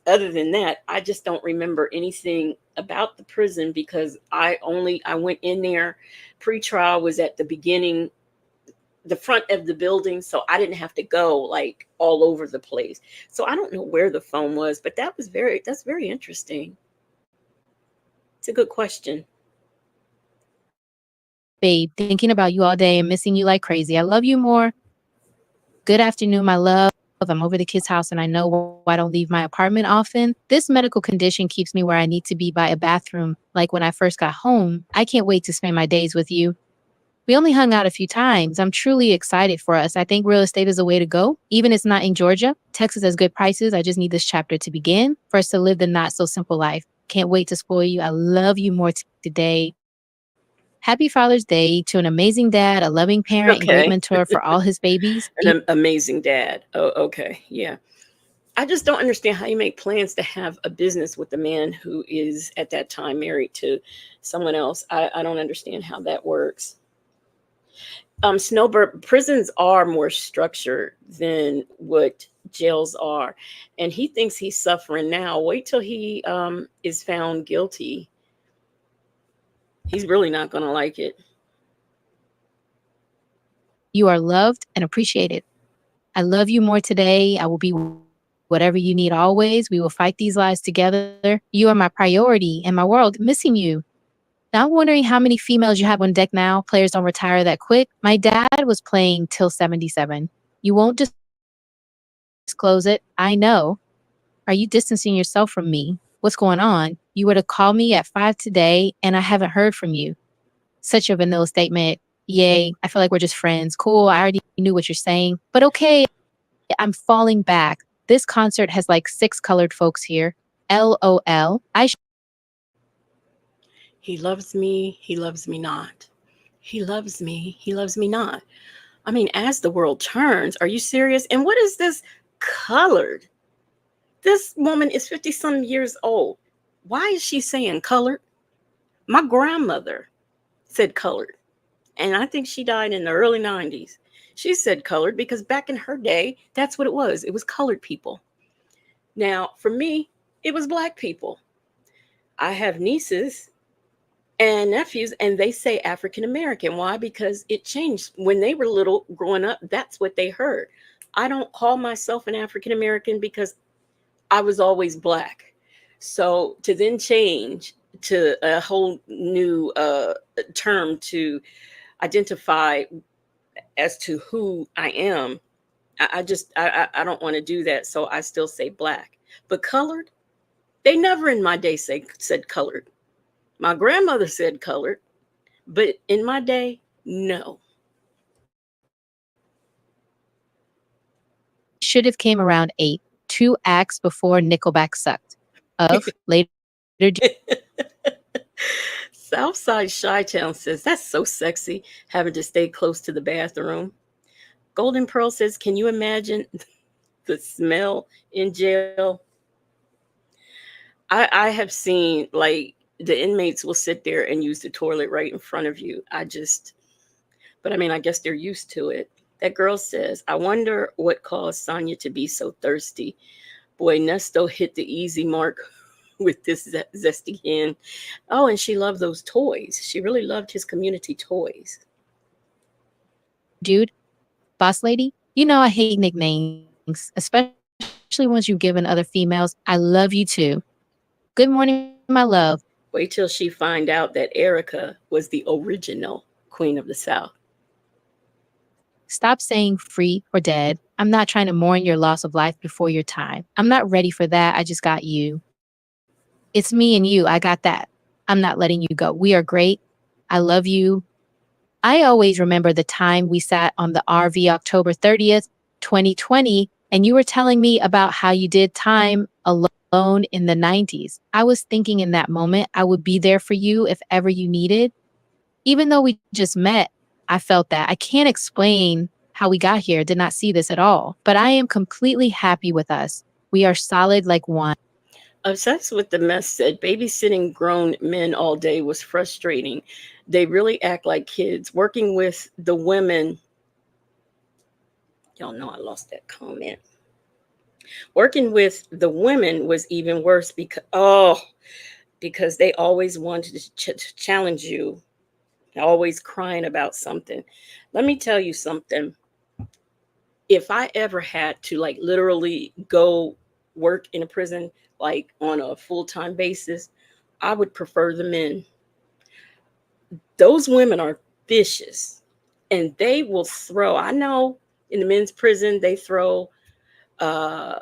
other than that, I just don't remember anything about the prison because I went in there. Pre-trial was at the beginning, the front of the building, so I didn't have to go like all over the place. So I don't know where the phone was, but that's very interesting. It's a good question. Babe, thinking about you all day and missing you like crazy. I love you more. Good afternoon, my love. I'm over the kid's house and I know I don't leave my apartment often. This medical condition keeps me where I need to be by a bathroom. Like when I first got home, I can't wait to spend my days with you. We only hung out a few times. I'm truly excited for us. I think real estate is a way to go. Even if it's not in Georgia, Texas has good prices. I just need this chapter to begin for us to live the not so simple life. Can't wait to spoil you. I love you more today. Happy Father's Day to an amazing dad, a loving parent, and great Okay. mentor for all his babies. Amazing dad. Oh, okay. Yeah. I just don't understand how you make plans to have a business with a man who is at that time married to someone else. I don't understand how that works. Snowbird, prisons are more structured than what jails are. And he thinks he's suffering now. Wait till he is found guilty. He's really not going to like it. You are loved and appreciated. I love you more today. I will be whatever you need always. We will fight these lies together. You are my priority in my world, missing you. Now I'm wondering how many females you have on deck now. Players don't retire that quick. My dad was playing till 77. You won't disclose it. I know. Are you distancing yourself from me? What's going on? You were to call me at 5 today and I haven't heard from you. Such a vanilla statement. Yay. I feel like we're just friends. Cool. I already knew what you're saying. But okay, I'm falling back. This concert has like 6 colored folks here. LOL. He loves me. He loves me not. He loves me. He loves me not. I mean, as the world turns, are you serious? And what is this colored? This woman is 50 some years old. Why is she saying colored? My grandmother said colored. And I think she died in the early 90s. She said colored because back in her day, that's what it was. It was colored people. Now, for me, it was black people. I have nieces and nephews, and they say African American. Why? Because it changed. When they were little growing up, that's what they heard. I don't call myself an African American because I was always black. So to then change to a whole new term to identify as to who I am, I don't want to do that. So I still say black. But colored, they never in my day said colored. My grandmother said colored, but in my day, no. should have came around 8, 2 acts before Nickelback sucked. Of later. Southside Chi-Town says, that's so sexy, having to stay close to the bathroom. Golden Pearl says, can you imagine the smell in jail? I have seen, like, the inmates will sit there and use the toilet right in front of you. But I mean, I guess they're used to it. That girl says, I wonder what caused Sonya to be so thirsty. Boy, Nesto hit the easy mark with this zesty hen. Oh, and she loved those toys. She really loved his community toys. Dude, boss lady, you know I hate nicknames, especially ones you've given other females. I love you too. Good morning, my love. Wait till she find out that Erica was the original Queen of the South. Stop saying free or dead. I'm not trying to mourn your loss of life before your time. I'm not ready for that. I just got you. It's me and you. I got that. I'm not letting you go. We are great. I love you. I always remember the time we sat on the RV October 30th, 2020, and you were telling me about how you did time alone in the 90s. I was thinking in that moment I would be there for you if ever you needed. Even though we just met, I felt that. I can't explain how we got here, did not see this at all, but I am completely happy with us. We are solid like one. Obsessed with the Mess said, babysitting grown men all day was frustrating. They really act like kids. Working with the women, y'all know I lost that comment. Working with the women was even worse because they always wanted to challenge you, always crying about something. Let me tell you something. If I ever had to, like, literally go work in a prison, like on a full-time basis, I would prefer the men. Those women are vicious. And they will throw, I know in the men's prison, they throw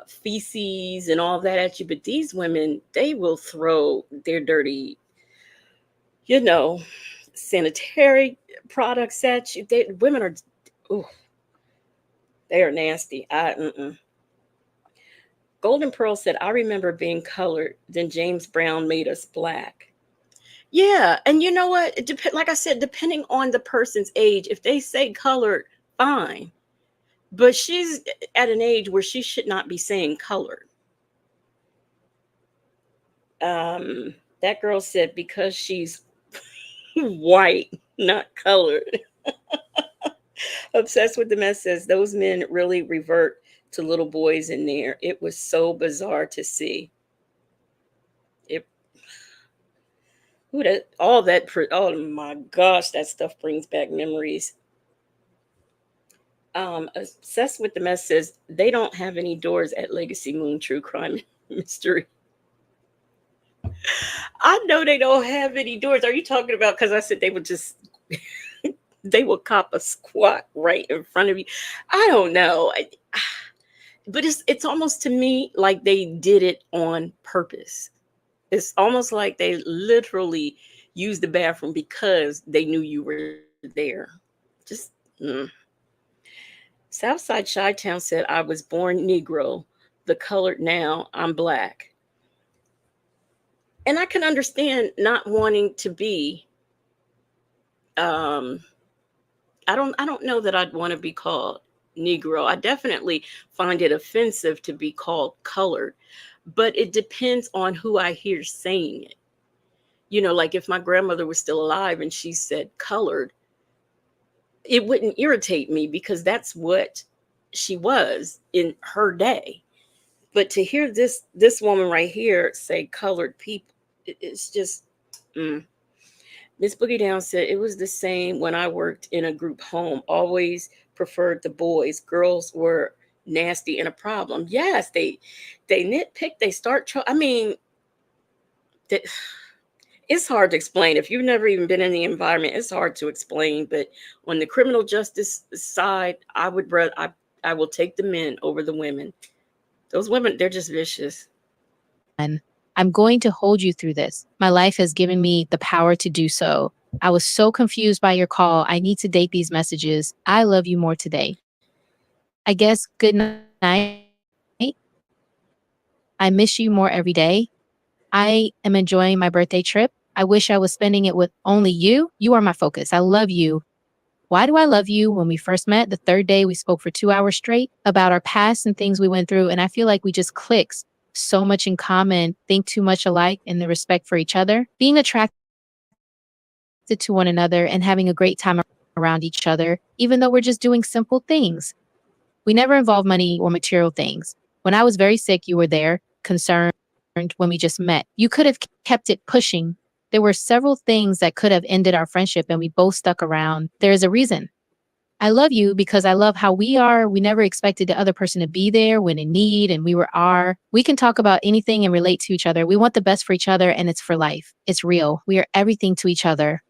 feces and all that at you, but these women, they will throw their dirty, you know, sanitary products at you. Women are, ooh, they are nasty. Golden Pearl said, I remember being colored, then James Brown made us black. Yeah, and you know what? Like I said, depending on the person's age, if they say colored, fine. But she's at an age where she should not be saying colored. That girl said because she's white, not colored. Obsessed with the mess says those men really revert to little boys in there. It was so bizarre to see. It Who that all that oh my gosh, that stuff brings back memories. Obsessed with the mess says they don't have any doors at Legacy Moon True Crime Mystery. I know they don't have any doors. Are you talking about? Because I said they would just they would cop a squat right in front of you. I don't know, but it's almost to me like they did it on purpose. It's almost like they literally used the bathroom because they knew you were there. Just Southside Chi-Town said, I was born Negro, the colored now, I'm black. And I can understand not wanting to be, I don't know that I'd want to be called Negro. I definitely find it offensive to be called colored, but it depends on who I hear saying it. Like if my grandmother was still alive and she said colored, it wouldn't irritate me because that's what she was in her day. But to hear this woman right here say colored people, it's just Miss Boogie Down said it was the same when I worked in a group home. Always preferred the boys. Girls were nasty and a problem. Yes, they nitpick. They start. It's hard to explain. If you've never even been in the environment, it's hard to explain. But on the criminal justice side, I will take the men over the women. Those women, they're just vicious. I'm going to hold you through this. My life has given me the power to do so. I was so confused by your call. I need to date these messages. I love you more today. I guess good night. I miss you more every day. I am enjoying my birthday trip. I wish I was spending it with only you. You are my focus. I love you. Why do I love you? When we first met, the third day, we spoke for 2 hours straight about our past and things we went through. And I feel like we just clicked so much in common, think too much alike in the respect for each other, being attracted to one another and having a great time around each other, even though we're just doing simple things. We never involve money or material things. When I was very sick, you were there, concerned when we just met. You could have kept it pushing. There were several things that could have ended our friendship and we both stuck around. There is a reason. I love you because I love how we are. We never expected the other person to be there when in need, and we can talk about anything and relate to each other. We want the best for each other, and it's for life. It's real. We are everything to each other.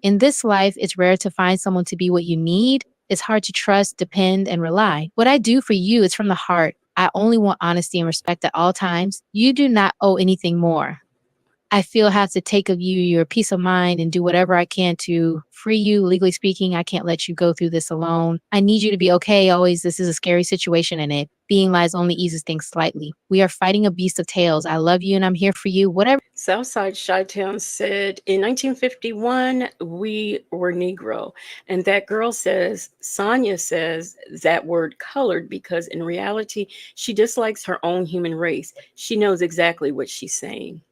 In this life, it's rare to find someone to be what you need. It's hard to trust, depend, and rely. What I do for you is from the heart. I only want honesty and respect at all times. You do not owe anything more. I feel I have to take of you your peace of mind and do whatever I can to free you. Legally speaking, I can't let you go through this alone. I need you to be okay always. This is a scary situation and it. Being lies only eases things slightly. We are fighting a beast of tales. I love you and I'm here for you. Whatever. Southside Chi-Town said in 1951, we were Negro. And that girl says, Sonya says that word colored because in reality, she dislikes her own human race. She knows exactly what she's saying.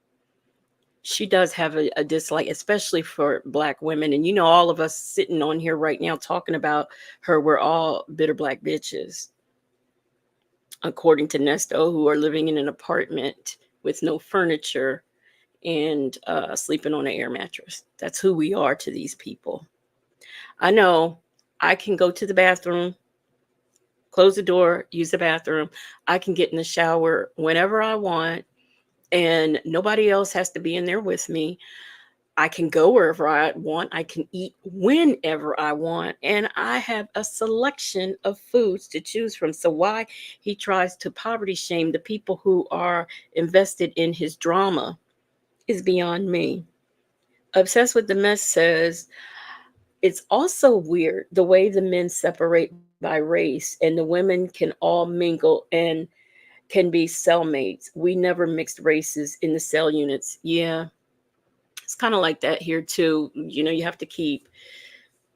She does have a dislike, especially for Black women. And all of us sitting on here right now talking about her, we're all bitter Black bitches, according to Nesto, who are living in an apartment with no furniture and sleeping on an air mattress. That's who we are to these people. I know I can go to the bathroom, close the door, use the bathroom. I can get in the shower whenever I want, and nobody else has to be in there with me. I can go wherever I want. I can eat whenever I want. And I have a selection of foods to choose from. So, why he tries to poverty shame the people who are invested in his drama is beyond me. Obsessed with the Mess says, it's also weird the way the men separate by race and the women can all mingle and can be cellmates. We never mixed races in the cell units. Yeah, it's kind of like that here too. You know, you have to keep,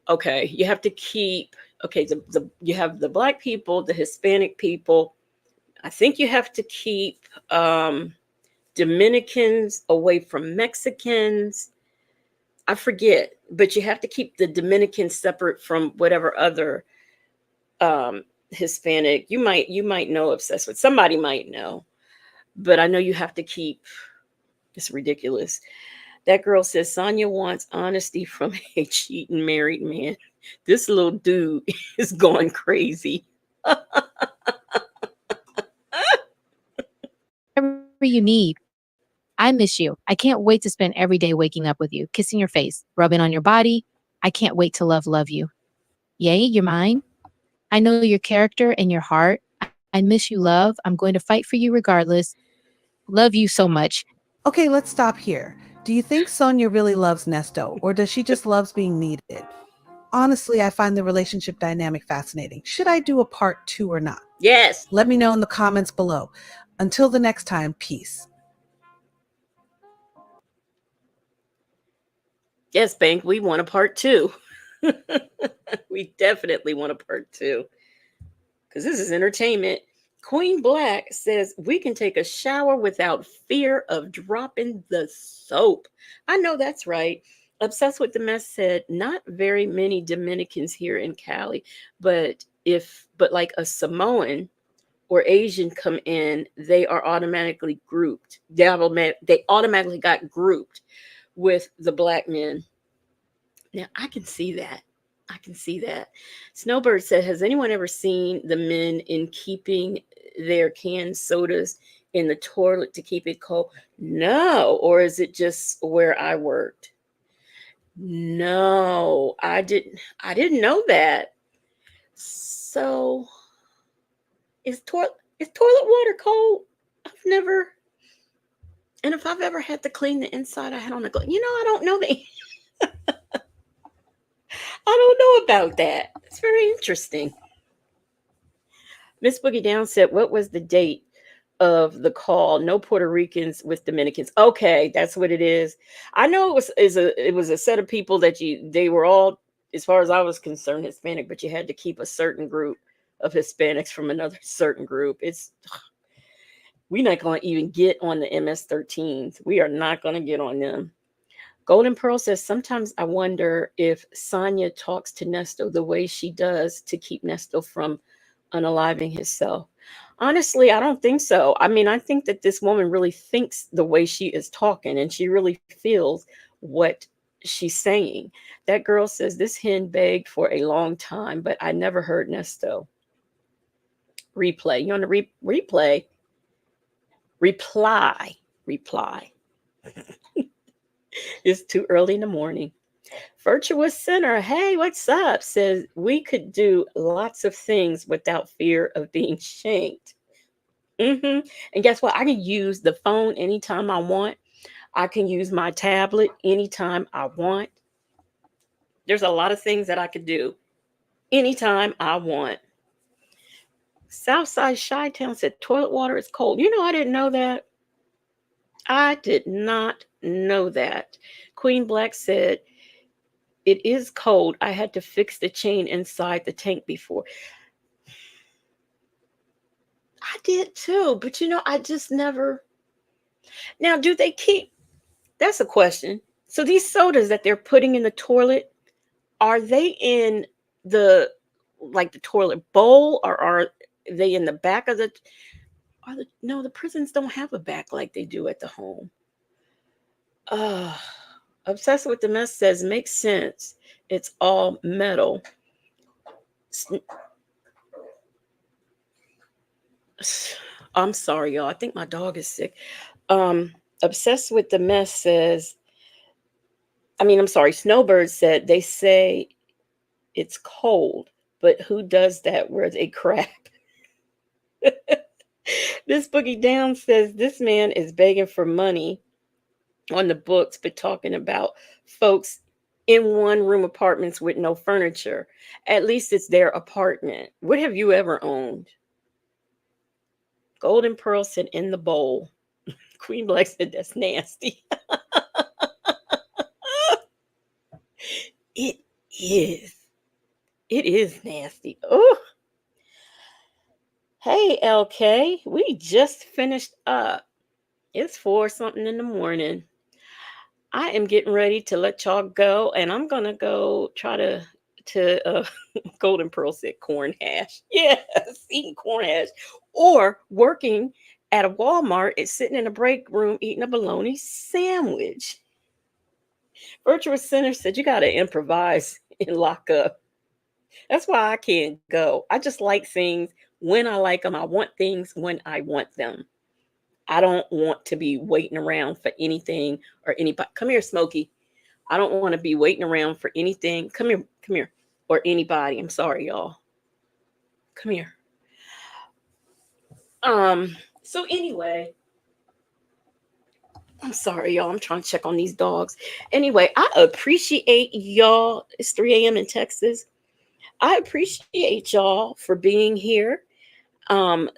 okay, you have to keep, okay, you have the black people, the Hispanic people. I think you have to keep Dominicans away from Mexicans. I forget, but you have to keep the Dominicans separate from whatever other um Hispanic. You might know, obsessed with somebody might know, but I know you have to keep, it's ridiculous. That girl says Sonya wants honesty from a cheating married man. This little dude is going crazy. Whatever you need. I miss you. I can't wait to spend every day waking up with you, kissing your face, rubbing on your body. I can't wait to love you. Yay, you're mine. I know your character and your heart. I miss you, love. I'm going to fight for you regardless. Love you so much. Okay, let's stop here. Do you think Sonia really loves Nesto, or does she just loves being needed? Honestly, I find the relationship dynamic fascinating. Should I do a part 2 or not? Yes. Let me know in the comments below. Until the next time, peace. Yes, Bank, we want a part 2. We definitely want a part 2 because this is entertainment. Queen Black says we can take a shower without fear of dropping the soap. I know that's right. Obsessed with the Mess said not very many Dominicans here in Cali, but like a Samoan or Asian come in, they are automatically grouped. They automatically got grouped with the black men. Now I can see that. I can see that. Snowbird said, has anyone ever seen the men in keeping their canned sodas in the toilet to keep it cold? No. Or is it just where I worked? No, I didn't know that. So is toilet water cold? I've never, and if I've ever had to clean the inside, I had on the I don't know the I don't know about that. It's very interesting. Miss Boogie Down said, what was the date of the call? No Puerto Ricans with Dominicans. Okay, that's what it is. I know it was a set of people that they were all, as far as I was concerned, Hispanic, but you had to keep a certain group of Hispanics from another certain group. We're not going to even get on the MS-13s. We are not going to get on them. Golden Pearl says, sometimes I wonder if Sonya talks to Nesto the way she does to keep Nesto from unaliving himself. Honestly, I don't think so. I mean, I think that this woman really thinks the way she is talking and she really feels what she's saying. That girl says, this hen begged for a long time, but I never heard Nesto. Replay. You on the replay? Reply. It's too early in the morning. Virtuous Sinner, hey, what's up? Says we could do lots of things without fear of being shanked. And guess what? I can use the phone anytime I want. I can use my tablet anytime I want. There's a lot of things that I could do anytime I want. Southside Chi-Town said toilet water is cold. I didn't know that. I did not know that. Queen Black said, it is cold. I had to fix the chain inside the tank before. I did too, but I just never. Now, do they keep? That's a question. So these sodas that they're putting in the toilet, are they in the the toilet bowl, or are they in the back of the? No, the prisons don't have a back like they do at the home. Uh, Obsessed with the Mess says makes sense. It's all metal. I'm sorry, y'all. I think my dog is sick. Obsessed with the Mess says I'm sorry, Snowbird said they say it's cold, but who does that where they crap? This Boogie Down says this man is begging for money on the books, but talking about folks in one room apartments with no furniture. At least it's their apartment. What have you ever owned? Golden Pearl said in the bowl. Queen Black said that's nasty. It is. It is nasty. Oh, hey LK, we just finished up. It's 4 something in the morning. I am getting ready to let y'all go, and I'm gonna go try to Golden Pearl said corn hash. Yes, eating corn hash, or working at a Walmart. It's sitting in a break room eating a bologna sandwich. Virtuous Center said you gotta improvise and lock up. That's why I can't go. I just like things when I like them. I want things when I want them. I don't want to be waiting around for anything or anybody. Come here, Smokey. I don't want to be waiting around for anything. Come here, or anybody. I'm sorry, y'all. Come here. So anyway, I'm sorry, y'all. I'm trying to check on these dogs. Anyway, I appreciate y'all. It's 3 a.m. in Texas. I appreciate y'all for being here,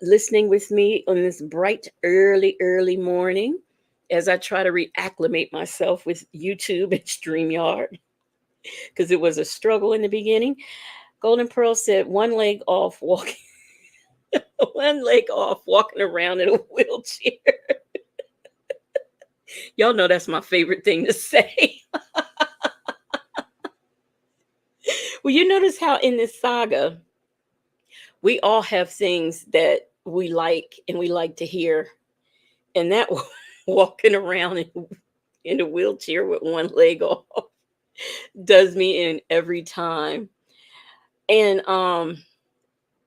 listening with me on this bright, early morning as I try to reacclimate myself with YouTube and StreamYard because it was a struggle in the beginning. Golden Pearl said one leg off walking, one leg off walking around in a wheelchair. Y'all know that's my favorite thing to say. Well, you notice how in this saga, we all have things that we like and we like to hear. And that walking around in a wheelchair with one leg off does me in every time. And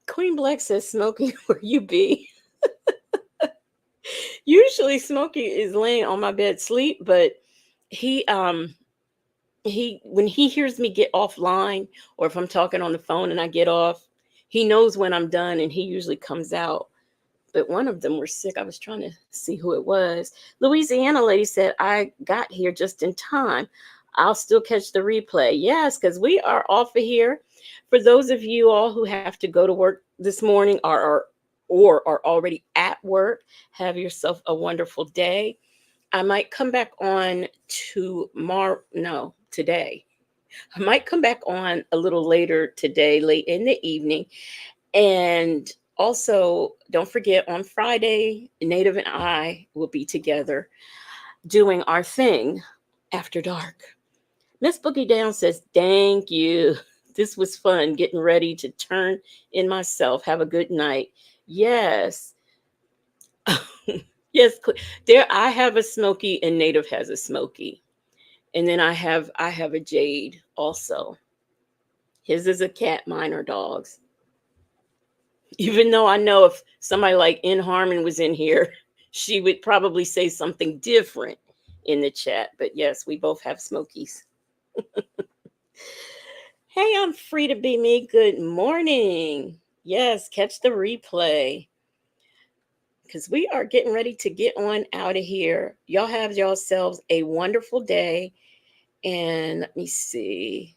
Queen Black says, Smokey, where you be? Usually Smokey is laying on my bed sleep, but he when he hears me get offline, or if I'm talking on the phone and I get off, he knows when I'm done and he usually comes out. But one of them were sick. I was trying to see who it was. Louisiana lady said, I got here just in time. I'll still catch the replay. Yes, because we are off of here. For those of you all who have to go to work this morning or are already at work, have yourself a wonderful day. I might come back on today. I might come back on a little later today, late in the evening. And also, don't forget, on Friday, Native and I will be together doing our thing after dark. Miss Boogie Down says, thank you. This was fun getting ready to turn in myself. Have a good night. Yes. Yes. There, I have a Smoky and Native has a Smoky. And then I have a Jade also. His is a cat, mine are dogs. Even though I know if somebody like In Harmon was in here, she would probably say something different in the chat. But yes, we both have Smokies. Hey, I'm free to be me. Good morning. Yes, catch the replay. Because we are getting ready to get on out of here. Y'all have yourselves a wonderful day. And let me see.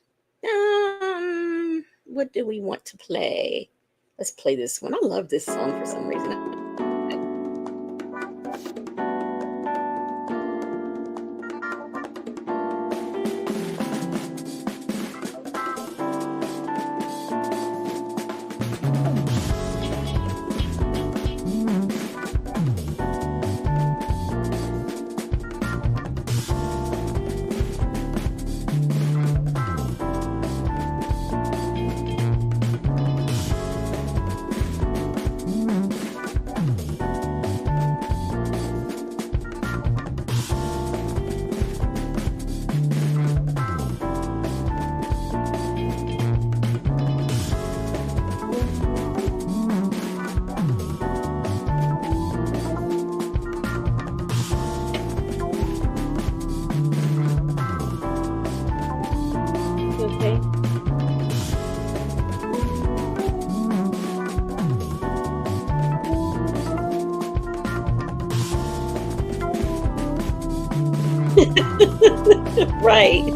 What do we want to play? Let's play this one. I love this song for some reason. Okay. Right.